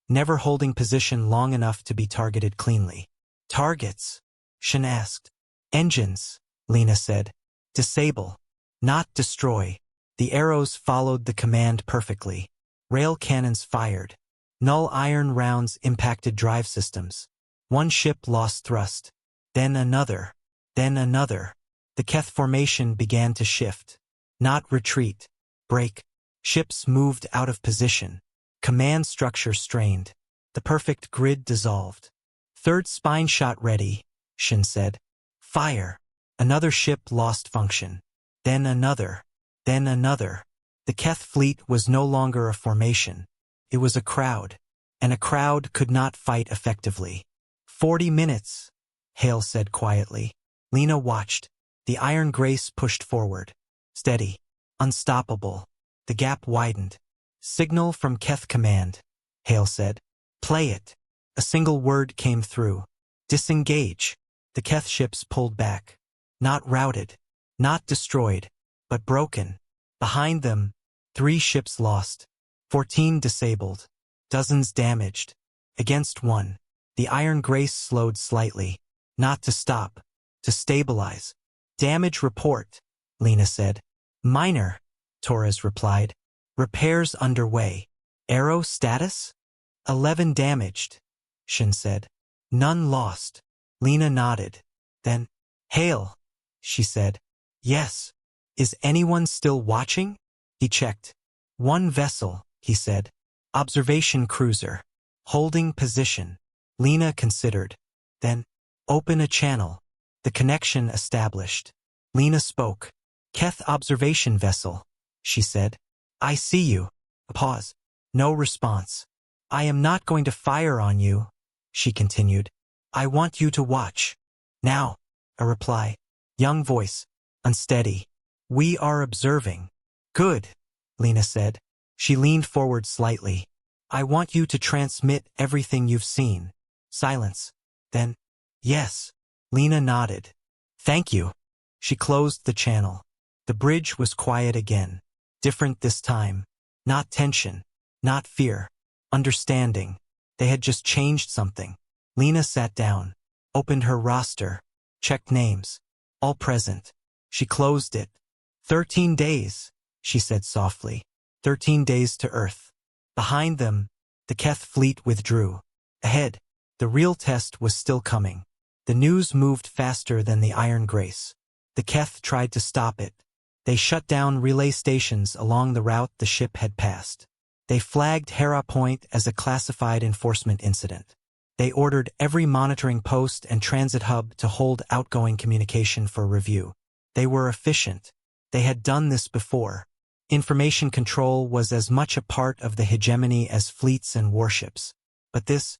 never holding position long enough to be targeted cleanly. Targets? Shin asked. Engines, Lena said. Disable. Not destroy. The arrows followed the command perfectly. Rail cannons fired. Null iron rounds impacted drive systems. One ship lost thrust. Then another. Then another. The Keth formation began to shift. Not retreat. Break. Ships moved out of position. Command structure strained. The perfect grid dissolved. Third spine shot ready, Shin said. Fire. Another ship lost function. Then another. Then another. The Keth fleet was no longer a formation. It was a crowd. And a crowd could not fight effectively. 40 minutes, Hale said quietly. Lena watched. The Iron Grace pushed forward. Steady. Unstoppable. The gap widened. Signal from Keth Command, Hale said. Play it. A single word came through. Disengage. The Keth ships pulled back. Not routed. Not destroyed. But broken. Behind them, 3 ships lost. 14 disabled. Dozens damaged. Against 1. The Iron Grace slowed slightly. Not to stop. To stabilize. Damage report, Lena said. Minor, Torres replied. Repairs underway. Arrow status? 11 damaged, Shin said. None lost. Lena nodded. Then, Hale, she said. Yes. Is anyone still watching? He checked. 1 vessel, he said. Observation cruiser. Holding position. Lena considered. Then, open a channel. The connection established. Lena spoke. Keth observation vessel, she said. I see you. A pause. No response. I am not going to fire on you, she continued. I want you to watch. Now, a reply. Young voice. Unsteady. We are observing. Good, Lena said. She leaned forward slightly. I want you to transmit everything you've seen. Silence. Then, yes. Lena nodded. Thank you. She closed the channel. The bridge was quiet again. Different this time. Not tension. Not fear. Understanding. They had just changed something. Lena sat down. Opened her roster. Checked names. All present. She closed it. 13 days, she said softly. 13 days to Earth. Behind them, the Keth fleet withdrew. Ahead, the real test was still coming. The news moved faster than the Iron Grace. The Keth tried to stop it. They shut down relay stations along the route the ship had passed. They flagged Hera Point as a classified enforcement incident. They ordered every monitoring post and transit hub to hold outgoing communication for review. They were efficient. They had done this before. Information control was as much a part of the hegemony as fleets and warships. But this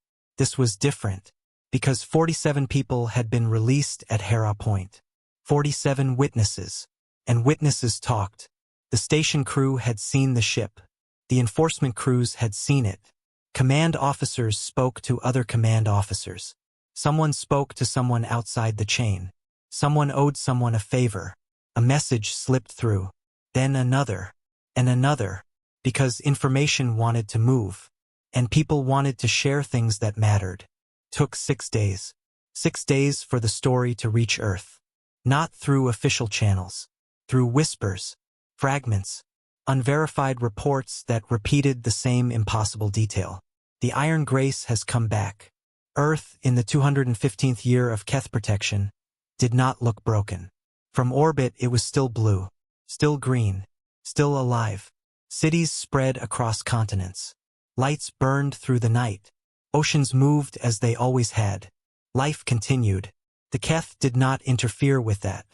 was different, because 47 people had been released at Hera Point. 47 witnesses. And witnesses talked. The station crew had seen the ship. The enforcement crews had seen it. Command officers spoke to other command officers. Someone spoke to someone outside the chain. Someone owed someone a favor. A message slipped through. Then another. And another. Because information wanted to move. And people wanted to share things that mattered. Took 6 days. 6 days for the story to reach Earth. Not through official channels. Through whispers. Fragments. Unverified reports that repeated the same impossible detail. The Iron Grace has come back. Earth, in the 215th year of Keth protection, did not look broken. From orbit it was still blue. Still green. Still alive. Cities spread across continents. Lights burned through the night. Oceans moved as they always had. Life continued. The Keth did not interfere with that.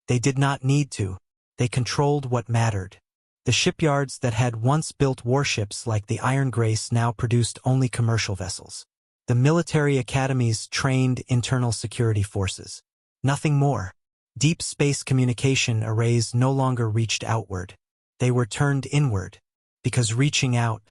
They did not need to. They controlled what mattered. The shipyards that had once built warships like the Iron Grace now produced only commercial vessels. The military academies trained internal security forces. Nothing more. Deep space communication arrays no longer reached outward. They were turned inward, because reaching out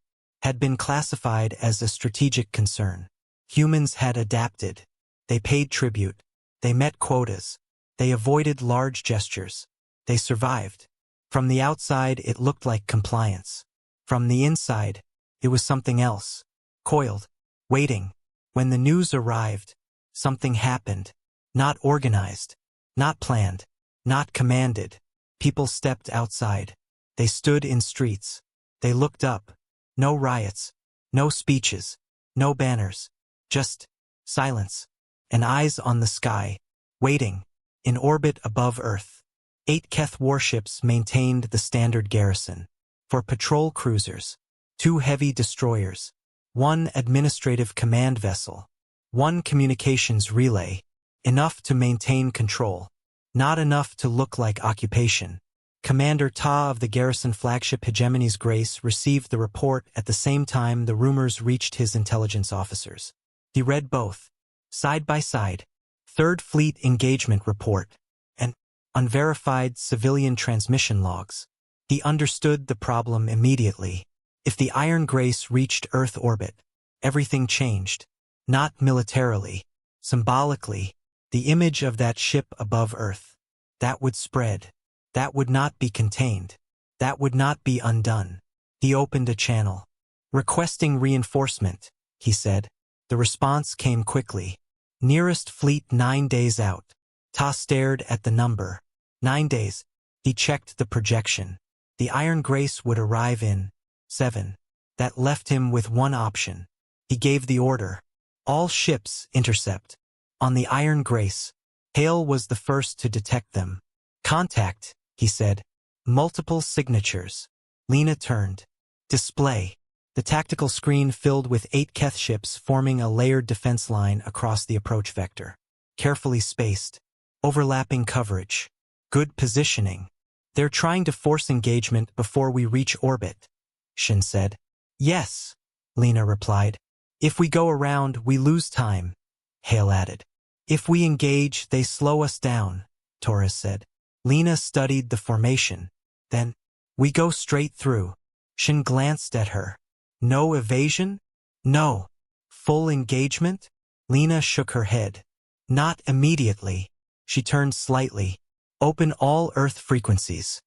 had been classified as a strategic concern. Humans had adapted. They paid tribute. They met quotas. They avoided large gestures. They survived. From the outside it looked like compliance. From the inside, it was something else. Coiled. Waiting. When the news arrived, something happened. Not organized. Not planned. Not commanded. People stepped outside. They stood in streets. They looked up. No riots. No speeches. No banners. Just silence. And eyes on the sky. Waiting. In orbit above Earth. 8 Keth warships maintained the standard garrison. For patrol cruisers. 2 heavy destroyers. 1 administrative command vessel. 1 communications relay. Enough to maintain control. Not enough to look like occupation. Commander Ta of the garrison flagship Hegemony's Grace received the report at the same time the rumors reached his intelligence officers. He read both. Side by side. 3rd Fleet Engagement Report. And unverified civilian transmission logs. He understood the problem immediately. If the Iron Grace reached Earth orbit, everything changed. Not militarily, symbolically, the image of that ship above Earth. That would spread. That would not be contained. That would not be undone. He opened a channel. Requesting reinforcement, he said. The response came quickly. Nearest fleet 9 days out. Ta stared at the number. 9 days. He checked the projection. The Iron Grace would arrive in 7. That left him with one option. He gave the order. All ships intercept. On the Iron Grace. Hale was the first to detect them. Contact, he said. Multiple signatures. Lena turned. Display. The tactical screen filled with 8 Keth ships forming a layered defense line across the approach vector. Carefully spaced. Overlapping coverage. Good positioning. They're trying to force engagement before we reach orbit, Shin said. Yes, Lena replied. If we go around, we lose time, Hale added. If we engage, they slow us down, Torres said. Lena studied the formation. Then, we go straight through. Shin glanced at her. No evasion? No. Full engagement? Lena shook her head. Not immediately. She turned slightly. Open all Earth frequencies.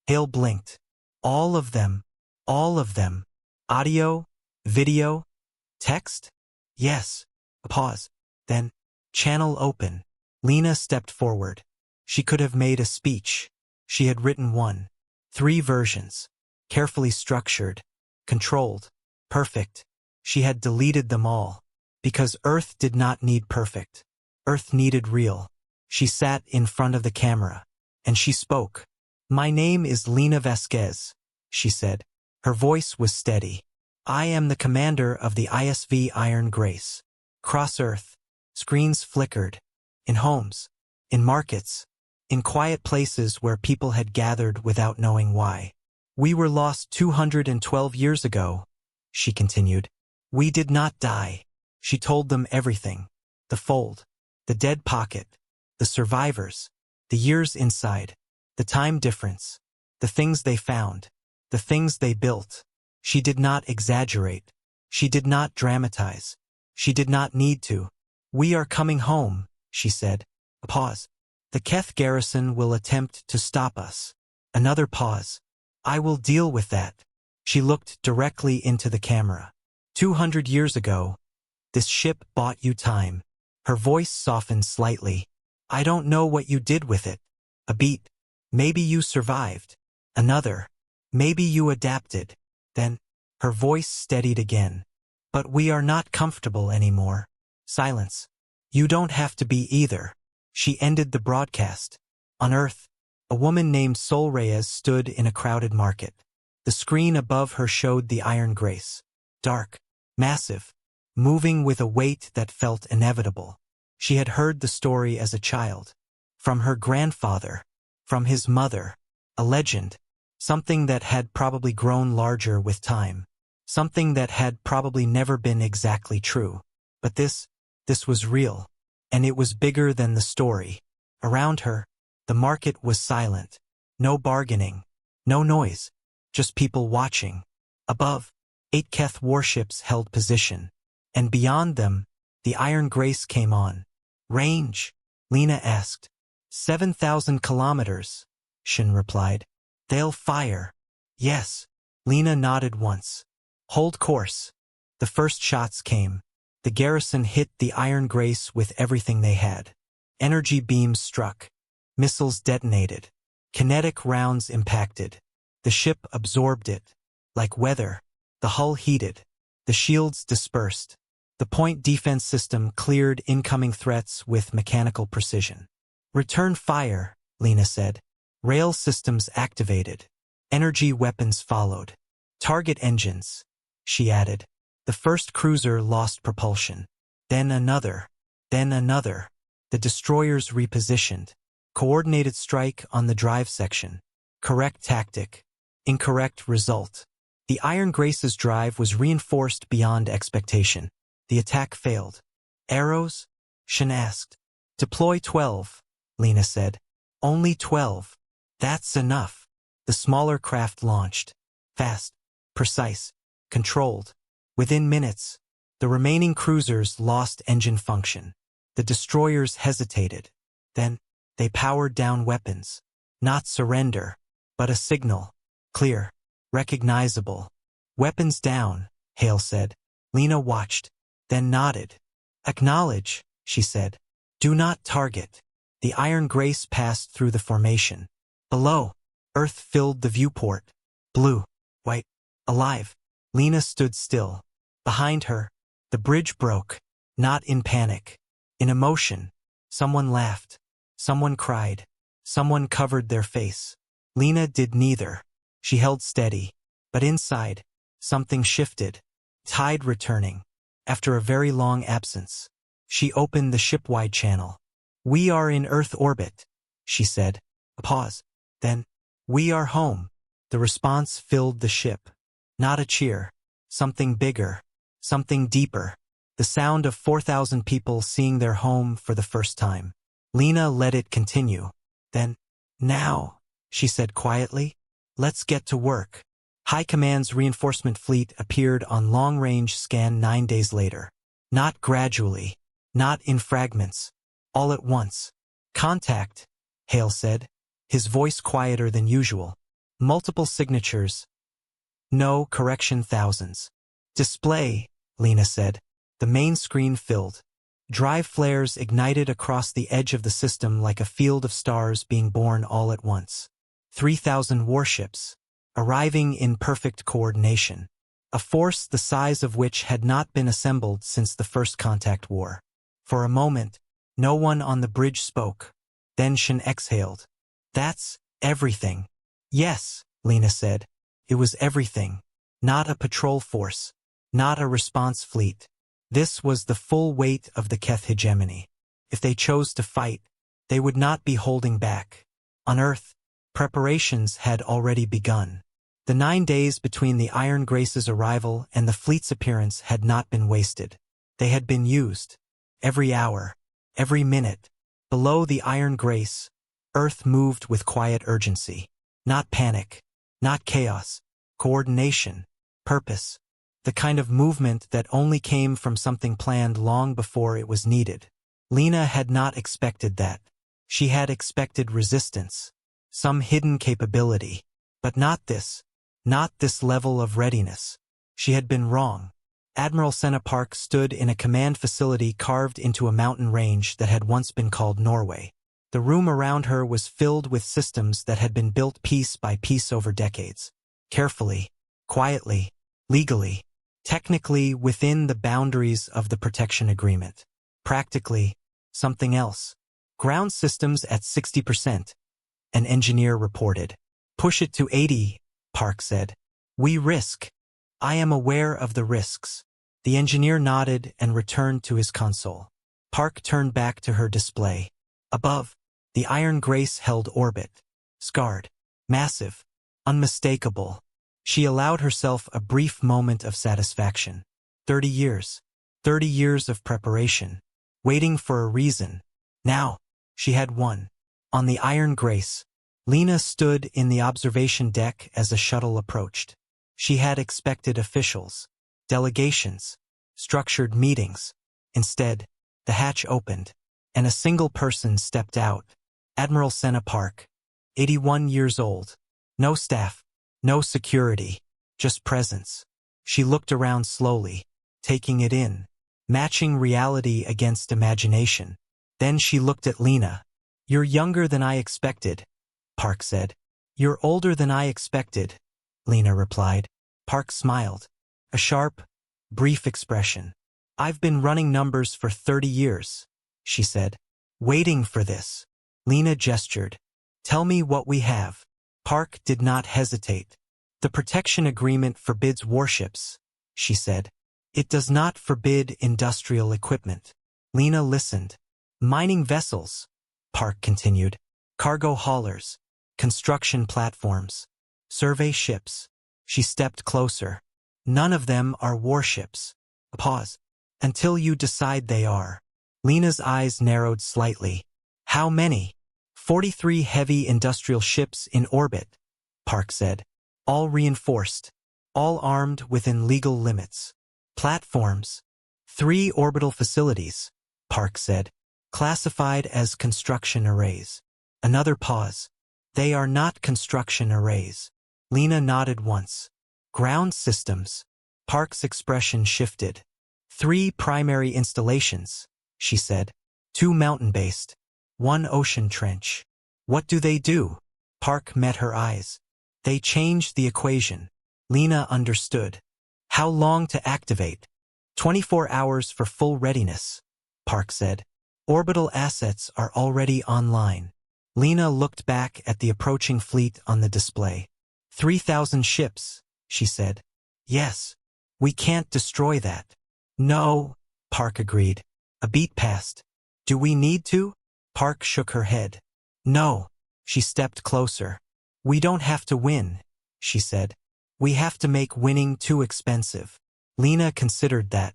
Hale blinked. All of them. All of them. Audio? Video? Text? Yes. A pause. Then, channel open. Lena stepped forward. She could have made a speech. She had written one. 3 versions. Carefully structured. Controlled. Perfect. She had deleted them all. Because Earth did not need perfect. Earth needed real. She sat in front of the camera. And she spoke. My name is Lena Vasquez, she said. Her voice was steady. I am the commander of the ISV Iron Grace. Cross Earth. Screens flickered. In homes. In markets. In quiet places where people had gathered without knowing why. We were lost 212 years ago, she continued. We did not die. She told them everything. The fold. The dead pocket. The survivors. The years inside. The time difference. The things they found. The things they built. She did not exaggerate. She did not dramatize. She did not need to. We are coming home, she said. A pause. The Keth garrison will attempt to stop us. Another pause. I will deal with that. She looked directly into the camera. 200 years ago, this ship bought you time. Her voice softened slightly. I don't know what you did with it. A beat. Maybe you survived. Another. Maybe you adapted. Then, her voice steadied again. But we are not comfortable anymore. Silence. You don't have to be either. She ended the broadcast. On Earth, a woman named Sol Reyes stood in a crowded market. The screen above her showed the Iron Grace. Dark. Massive. Moving with a weight that felt inevitable. She had heard the story as a child. From her grandfather. From his mother. A legend. Something that had probably grown larger with time. Something that had probably never been exactly true. But this was real. And it was bigger than the story. Around her, the market was silent. No bargaining. No noise. Just people watching. Above, 8 Keth warships held position. And beyond them, the Iron Grace came on. Range? Lena asked. 7,000 kilometers, Shin replied. They'll fire. Yes. Lena nodded once. Hold course. The first shots came. The garrison hit the Iron Grace with everything they had. Energy beams struck. Missiles detonated. Kinetic rounds impacted. The ship absorbed it. Like weather, the hull heated. The shields dispersed. The point defense system cleared incoming threats with mechanical precision. Return fire, Lena said. Rail systems activated. Energy weapons followed. Target engines, she added. The first cruiser lost propulsion. Then another. Then another. The destroyers repositioned. Coordinated strike on the drive section. Correct tactic. Incorrect result. The Iron Grace's drive was reinforced beyond expectation. The attack failed. Arrows? Shin asked. Deploy 12, Lena said. Only 12. That's enough. The The smaller craft launched. Fast, precise, controlled. Within minutes, the remaining cruisers lost engine function. The destroyers hesitated. Then, they powered down weapons. Not surrender, but a signal. Clear. Recognizable. Weapons down, Hale said. Lena watched, then nodded. Acknowledge, she said. Do not target. The Iron Grace passed through the formation. Below, Earth filled the viewport. Blue, white, alive. Lena stood still. Behind her, the bridge broke, not in panic. In emotion. Someone laughed. Someone cried. Someone covered their face. Lena did neither. She held steady. But inside, something shifted. Tide returning. After a very long absence. She opened the ship-wide channel. We are in Earth orbit, she said. A pause. Then, we are home. The response filled the ship. Not a cheer. Something bigger. Something deeper. The sound of 4,000 people seeing their home for the first time. Lena let it continue. Then, now, she said quietly, let's get to work. High Command's reinforcement fleet appeared on long-range scan 9 days later. Not gradually. Not in fragments. All at once. Contact, Hale said, his voice quieter than usual. Multiple signatures. No, correction, thousands. Display, Lena said. The main screen filled. Drive flares ignited across the edge of the system like a field of stars being born all at once. 3,000 warships. Arriving in perfect coordination. A force the size of which had not been assembled since the first contact war. For a moment, no one on the bridge spoke. Then Shin exhaled. That's everything. Yes, Lena said. It was everything. Not a patrol force. Not a response fleet. This was the full weight of the Keth hegemony. If they chose to fight, they would not be holding back. On Earth, preparations had already begun. The 9 days between the Iron Grace's arrival and the fleet's appearance had not been wasted. They had been used. Every hour, every minute. Below the Iron Grace, Earth moved with quiet urgency. Not panic. Not chaos. Coordination. Purpose. The kind of movement that only came from something planned long before it was needed. Lena had not expected that. She had expected resistance. Some hidden capability. But not this. Not this level of readiness. She had been wrong. Admiral Senna Park stood in a command facility carved into a mountain range that had once been called Norway. The room around her was filled with systems that had been built piece by piece over decades. Carefully, quietly, legally, technically within the boundaries of the protection agreement. Practically, something else. Ground systems at 60%. An engineer reported. Push it to 80, Park said. We risk. I am aware of the risks. The engineer nodded and returned to his console. Park turned back to her display. Above, the Iron Grace held orbit. Scarred. Massive. Unmistakable. She allowed herself a brief moment of satisfaction. 30 years. 30 years of preparation. Waiting for a reason. Now, she had one. On the Iron Grace, Lena stood in the observation deck as a shuttle approached. She had expected officials, delegations, structured meetings. Instead, the hatch opened, and a single person stepped out. Admiral Senna Park, 81 years old. No staff, no security, just presence. She looked around slowly, taking it in, matching reality against imagination. Then she looked at Lena. You're younger than I expected, Park said. You're older than I expected, Lena replied. Park smiled. A sharp, brief expression. I've been running numbers for 30 years, she said. Waiting for this. Lena gestured. Tell me what we have. Park did not hesitate. The protection agreement forbids warships, she said. It does not forbid industrial equipment. Lena listened. Mining vessels, Park continued. Cargo haulers. Construction platforms. Survey ships. She stepped closer. None of them are warships. A pause. Until you decide they are. Lena's eyes narrowed slightly. How many? 43 heavy industrial ships in orbit. Park said. All reinforced. All armed within legal limits. Platforms. 3 orbital facilities, Park said. Classified as construction arrays. Another pause. They are not construction arrays. Lena nodded once. Ground systems. Park's expression shifted. 3 primary installations, she said. 2 mountain-based. 1 ocean trench. What do they do? Park met her eyes. They changed the equation. Lena understood. How long to activate? 24 hours for full readiness, Park said. Orbital assets are already online. Lena looked back at the approaching fleet on the display. 3,000 ships, she said. Yes. We can't destroy that. No, Park agreed. A beat passed. Do we need to? Park shook her head. No. She stepped closer. We don't have to win, she said. We have to make winning too expensive. Lena considered that,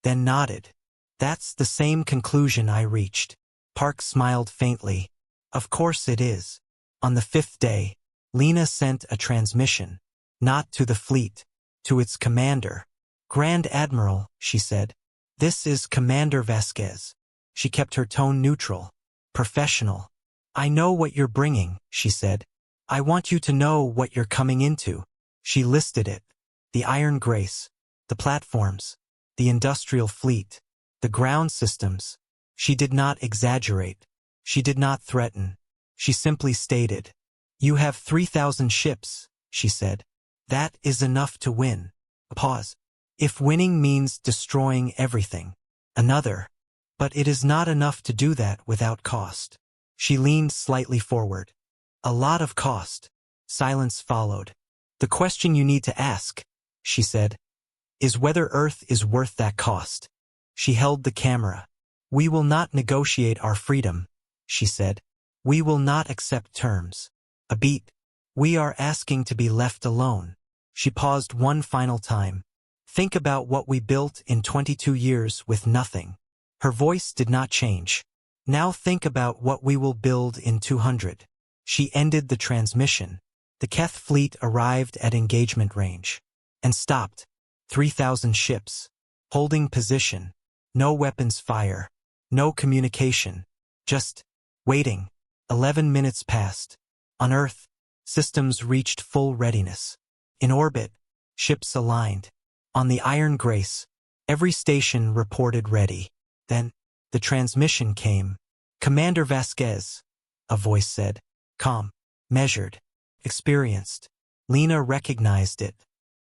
then nodded. That's the same conclusion I reached. Park smiled faintly. Of course it is. On the 5th day, Lena sent a transmission. Not to the fleet. To its commander. Grand Admiral, she said. This is Commander Vasquez. She kept her tone neutral. Professional. I know what you're bringing, she said. I want you to know what you're coming into. She listed it. The Iron Grace. The platforms. The industrial fleet. The ground systems. She did not exaggerate. She did not threaten. She simply stated. You have 3,000 ships, she said. That is enough to win. A pause. If winning means destroying everything. Another. But it is not enough to do that without cost. She leaned slightly forward. A lot of cost. Silence followed. The question you need to ask, she said, is whether Earth is worth that cost. She held the camera. We will not negotiate our freedom, she said. We will not accept terms. A beat. We are asking to be left alone. She paused one final time. Think about what we built in 22 years with nothing. Her voice did not change. Now think about what we will build in 200. She ended the transmission. The Keth fleet arrived at engagement range. And stopped. 3,000 ships. Holding position. No weapons fire. No communication. Just waiting. 11 minutes passed. On Earth, systems reached full readiness. In orbit, ships aligned. On the Iron Grace, every station reported ready. Then, the transmission came. Commander Vasquez, a voice said. Calm, measured, experienced. Lena recognized it.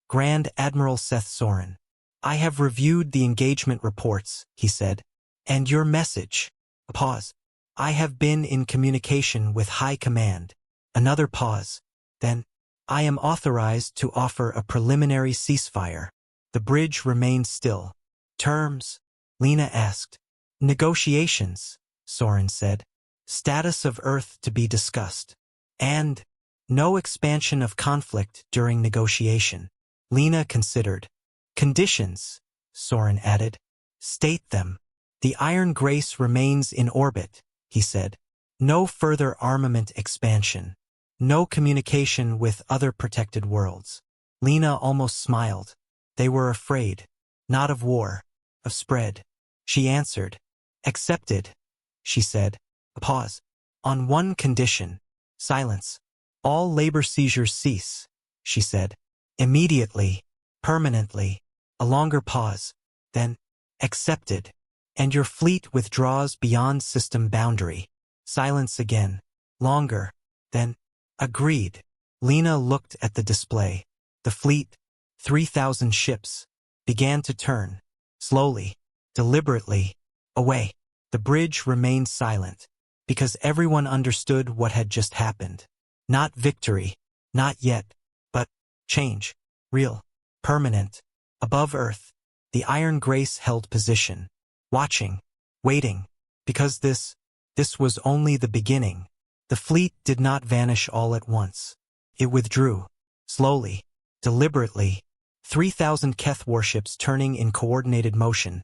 Grand Admiral Seth Soren. I have reviewed the engagement reports, he said. And your message. A pause. I have been in communication with High Command. Another pause. Then, I am authorized to offer a preliminary ceasefire. The bridge remained still. Terms? Lena asked. Negotiations, Soren said. Status of Earth to be discussed. And no expansion of conflict during negotiation. Lena considered. Conditions, Soren added. State them. The Iron Grace remains in orbit, he said. No further armament expansion. No communication with other protected worlds. Lena almost smiled. They were afraid. Not of war. Of spread. She answered. Accepted, she said. A pause. On one condition. Silence. All labor seizures cease, she said. Immediately. Permanently. A longer pause. Then, accepted. And your fleet withdraws beyond system boundary. Silence again. Longer. Then, agreed. Lena looked at the display. The fleet, 3,000 ships, began to turn. Slowly. Deliberately. Away. The bridge remained silent. Because everyone understood what had just happened. Not victory. Not yet. But change. Real. Permanent. Above Earth. The Iron Grace held position. Watching. Waiting. Because this was only the beginning. The fleet did not vanish all at once. It withdrew. Slowly. Deliberately. 3,000 Keth warships turning in coordinated motion.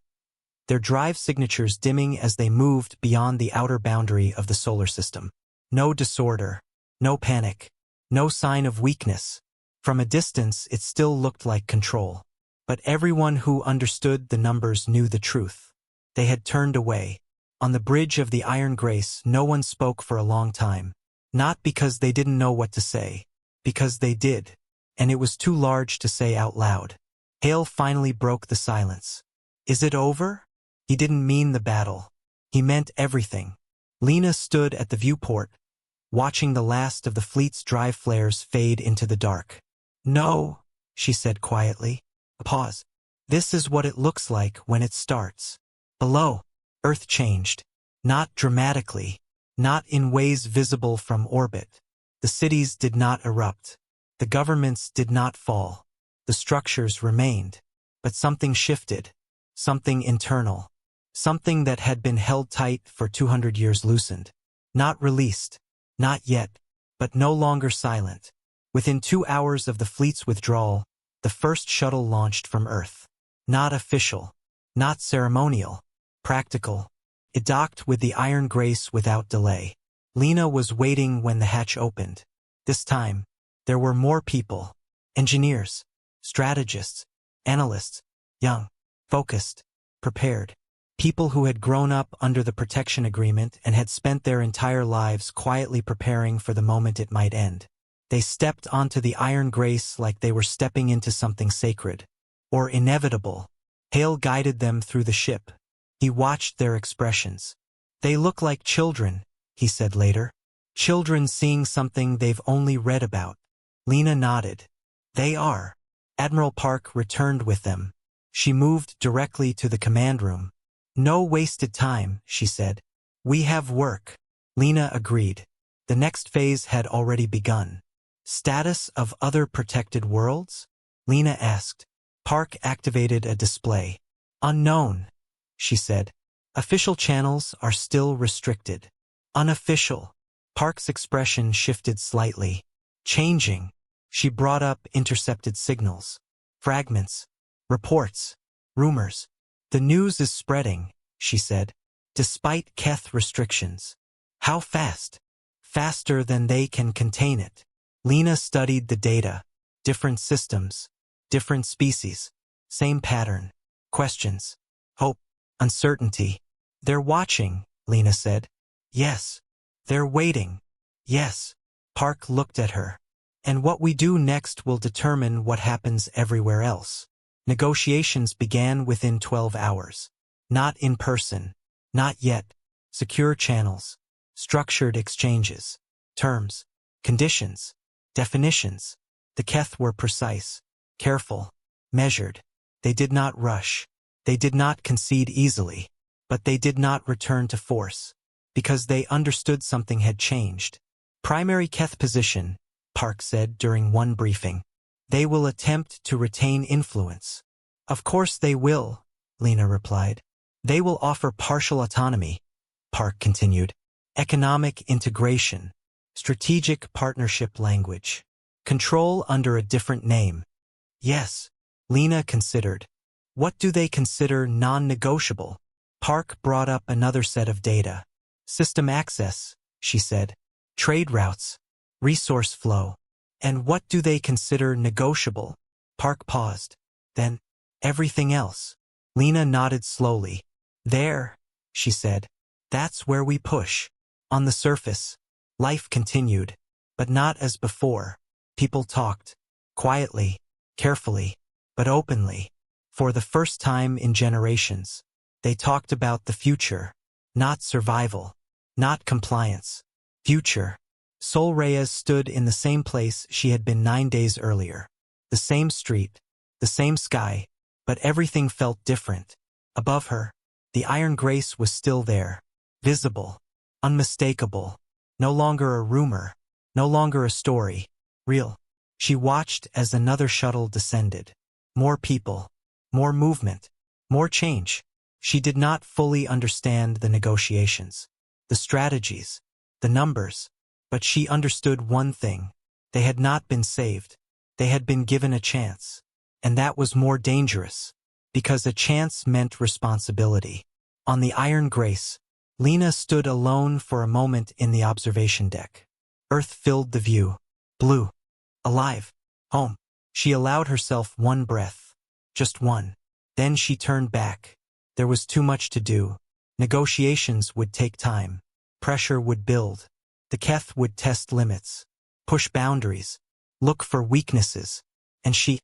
Their drive signatures dimming as they moved beyond the outer boundary of the solar system. No disorder. No panic. No sign of weakness. From a distance, it still looked like control. But everyone who understood the numbers knew the truth. They had turned away. On the bridge of the Iron Grace, no one spoke for a long time. Not because they didn't know what to say. Because they did. And it was too large to say out loud. Hale finally broke the silence. Is it over? He didn't mean the battle. He meant everything. Lena stood at the viewport, watching the last of the fleet's drive flares fade into the dark. No, she said quietly. A pause. This is what it looks like when it starts. Below, Earth changed. Not dramatically. Not in ways visible from orbit. The cities did not erupt. The governments did not fall. The structures remained. But something shifted. Something internal. Something that had been held tight for 200 years loosened. Not released. Not yet. But no longer silent. Within 2 hours of the fleet's withdrawal, the first shuttle launched from Earth. Not official. Not ceremonial. Practical. It docked with the Iron Grace without delay. Lena was waiting when the hatch opened. This time, there were more people. Engineers. Strategists. Analysts. Young. Focused. Prepared. People who had grown up under the protection agreement and had spent their entire lives quietly preparing for the moment it might end. They stepped onto the Iron Grace like they were stepping into something sacred. Or inevitable. Hale guided them through the ship. He watched their expressions. They look like children, he said later. Children seeing something they've only read about. Lena nodded. They are. Admiral Park returned with them. She moved directly to the command room. No wasted time, she said. We have work. Lena agreed. The next phase had already begun. Status of other protected worlds? Lena asked. Park activated a display. Unknown, she said. Official channels are still restricted. Unofficial. Park's expression shifted slightly. Changing. She brought up intercepted signals. Fragments. Reports. Rumors. The news is spreading, she said. Despite Keth restrictions. How fast? Faster than they can contain it. Lena studied the data. Different systems. Different species. Same pattern. Questions. Hope. Uncertainty. They're watching, Lena said. Yes. They're waiting. Yes. Park looked at her. And what we do next will determine what happens everywhere else. Negotiations began within 12 hours. Not in person. Not yet. Secure channels. Structured exchanges. Terms. Conditions. Definitions. The Keth were precise. Careful. Measured. They did not rush. They did not concede easily. But they did not return to force. Because they understood something had changed. Primary Keth position, Park said during one briefing. They will attempt to retain influence. Of course they will, Lena replied. They will offer partial autonomy, Park continued. Economic integration. Strategic partnership language. Control under a different name. Yes, Lena considered. What do they consider non-negotiable? Park brought up another set of data. System access, she said. Trade routes. Resource flow. And what do they consider negotiable? Park paused. Then, everything else. Lena nodded slowly. There, she said. That's where we push. On the surface, life continued. But not as before. People talked. Quietly. Carefully. But openly. For the first time in generations. They talked about the future. Not survival. Not compliance. Future. Sol Reyes stood in the same place she had been 9 days earlier. The same street. The same sky. But everything felt different. Above her, the Iron Grace was still there. Visible. Unmistakable. No longer a rumor. No longer a story. Real. She watched as another shuttle descended. More people. More movement. More change. She did not fully understand the negotiations. The strategies. The numbers. But she understood one thing. They had not been saved. They had been given a chance. And that was more dangerous. Because a chance meant responsibility. On the Iron Grace, Lena stood alone for a moment in the observation deck. Earth filled the view. Blue. Alive. Home. She allowed herself one breath. Just one. Then she turned back. There was too much to do. Negotiations would take time. Pressure would build. The Keth would test limits. Push boundaries. Look for weaknesses. And she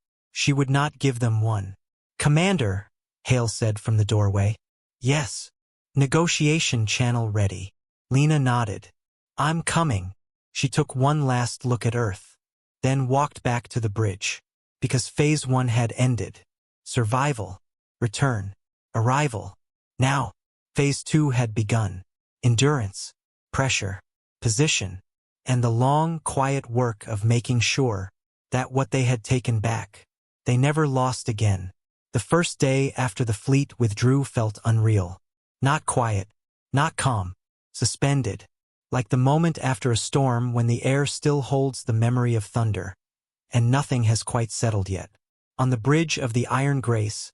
would not give them one. "Commander," Hale said from the doorway. "Yes." "Negotiation channel ready." Lena nodded. "I'm coming." She took one last look at Earth, then walked back to the bridge. Because Phase 1 had ended. Survival. Return. Arrival. Now, Phase 2 had begun. Endurance. Pressure. Position. And the long, quiet work of making sure that what they had taken back, they never lost again. The first day after the fleet withdrew felt unreal. Not quiet. Not calm. Suspended. Like the moment after a storm when the air still holds the memory of thunder. And nothing has quite settled yet. On the bridge of the Iron Grace,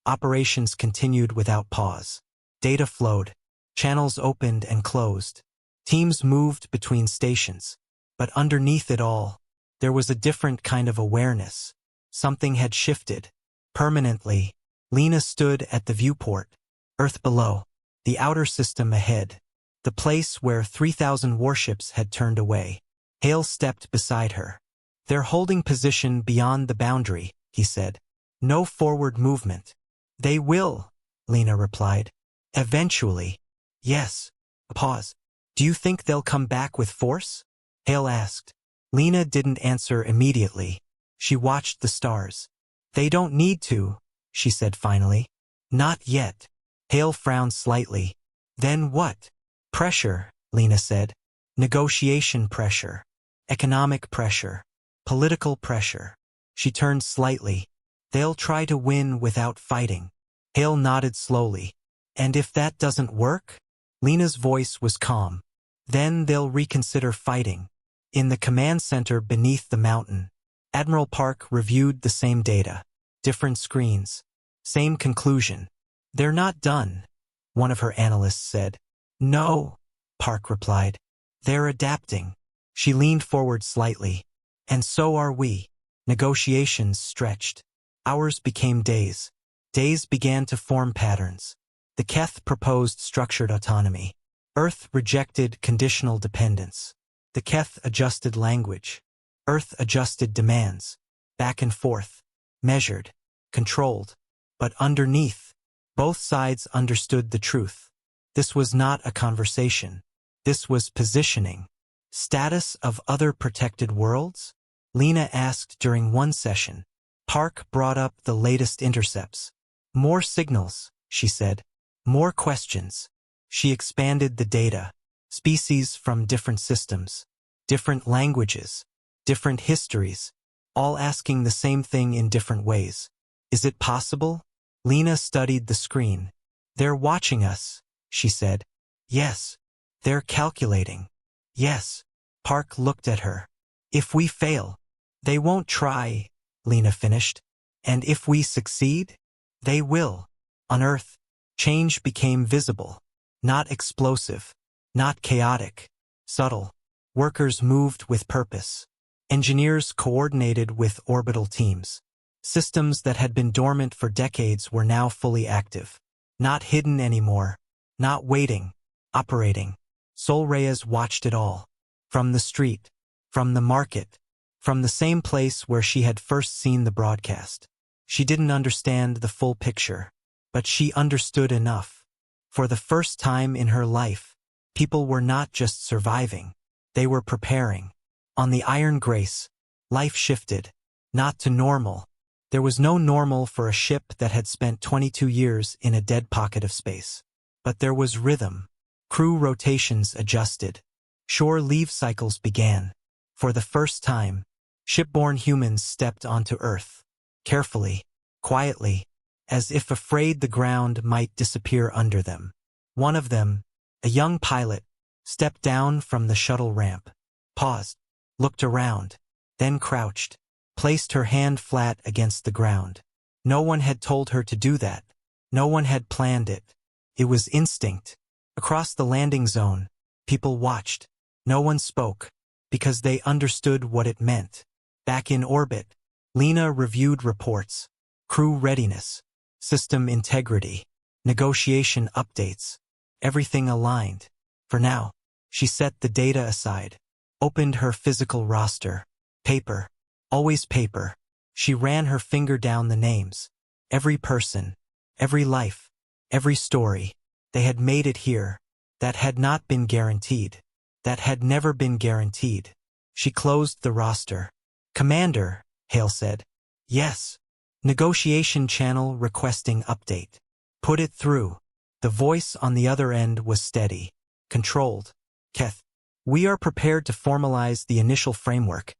operations continued without pause. Data flowed. Channels opened and closed. Teams moved between stations. But underneath it all, there was a different kind of awareness. Something had shifted. Permanently. Lena stood at the viewport. Earth below. The outer system ahead. The place where 3,000 warships had turned away. Hale stepped beside her. "They're holding position beyond the boundary," he said. "No forward movement." "They will," Lena replied. "Eventually." "Yes." A pause. "Do you think they'll come back with force?" Hale asked. Lena didn't answer immediately. She watched the stars. "They don't need to," she said finally. "Not yet." Hale frowned slightly. "Then what?" "Pressure," Lena said. "Negotiation pressure. Economic pressure. Political pressure." She turned slightly. "They'll try to win without fighting." Hale nodded slowly. "And if that doesn't work?" Lena's voice was calm. "Then they'll reconsider fighting." In the command center beneath the mountain, Admiral Park reviewed the same data. Different screens. Same conclusion. "They're not done," one of her analysts said. "No," Park replied. "They're adapting." She leaned forward slightly. "And so are we." Negotiations stretched. Hours became days. Days began to form patterns. The Keth proposed structured autonomy. Earth rejected conditional dependence. The Keth adjusted language. Earth adjusted demands. Back and forth. Measured. Controlled. But underneath, both sides understood the truth. This was not a conversation. This was positioning. "Status of other protected worlds?" Lena asked during one session. Park brought up the latest intercepts. "More signals," she said. "More questions." She expanded the data. Species from different systems. Different languages. Different histories. All asking the same thing in different ways. "Is it possible?" Lena studied the screen. "They're watching us," she said. "Yes." "They're calculating." "Yes." Park looked at her. "If we fail, they won't try," Lena finished. "And if we succeed, they will." On Earth, change became visible. Not explosive. Not chaotic. Subtle. Workers moved with purpose. Engineers coordinated with orbital teams. Systems that had been dormant for decades were now fully active. Not hidden anymore. Not waiting. Operating. Sol Reyes watched it all. From the street. From the market. From the same place where she had first seen the broadcast. She didn't understand the full picture. But she understood enough. For the first time in her life, people were not just surviving. They were preparing. On the Iron Grace, life shifted. Not to normal. There was no normal for a ship that had spent 22 years in a dead pocket of space. But there was rhythm. Crew rotations adjusted. Shore leave cycles began. For the first time, shipborne humans stepped onto Earth. Carefully. Quietly. As if afraid the ground might disappear under them. One of them, a young pilot, stepped down from the shuttle ramp. Paused. Looked around. Then crouched. Placed her hand flat against the ground. No one had told her to do that. No one had planned it. It was instinct. Across the landing zone, people watched. No one spoke. because they understood what it meant. Back in orbit, Lena reviewed reports, crew readiness, system integrity, negotiation updates, everything aligned. For now, she set the data aside, opened her physical roster. Paper, always paper. She ran her finger down the names. Every person, every life, every story. They had made it here. That had not been guaranteed. That had never been guaranteed. She closed the roster. Commander, Hale said. Yes. Negotiation channel requesting update. Put it through. The voice on the other end was steady, controlled. Keth, we are prepared to formalize the initial framework,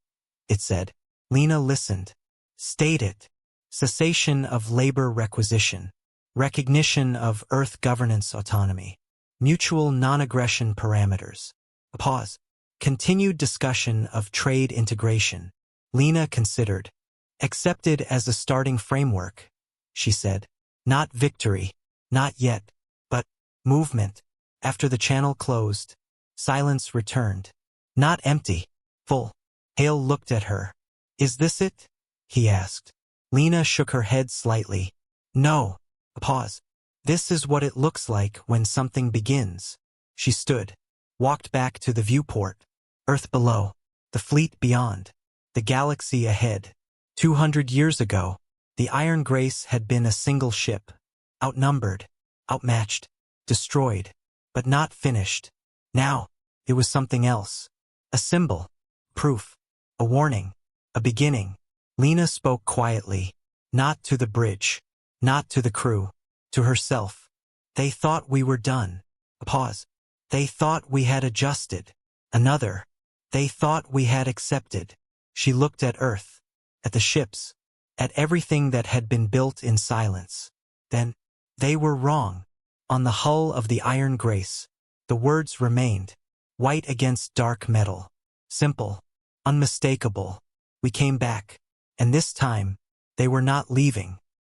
it said. Lena listened. State it. Cessation of labor requisition. Recognition of Earth governance autonomy. Mutual non-aggression parameters. A pause. Continued discussion of trade integration. Lena considered. Accepted as a starting framework, she said. Not victory. Not yet. But movement. After the channel closed, silence returned. Not empty. Full. Hale looked at her. Is this it? He asked. Lena shook her head slightly. No. A pause. This is what it looks like when something begins. She stood. Walked back to the viewport. Earth below. The fleet beyond. The galaxy ahead. 200 years ago, the Iron Grace had been a single ship. Outnumbered. Outmatched. Destroyed. But not finished. Now, it was something else. A symbol. Proof. A warning. A beginning. Lena spoke quietly. Not to the bridge. Not to the crew. To herself. They thought we were done. A pause. They thought we had adjusted. Another. They thought we had accepted. She looked at Earth. At the ships. At everything that had been built in silence. Then, they were wrong. On the hull of the Iron Grace, the words remained. White against dark metal. Simple. Unmistakable. We came back. And this time, they were not leaving.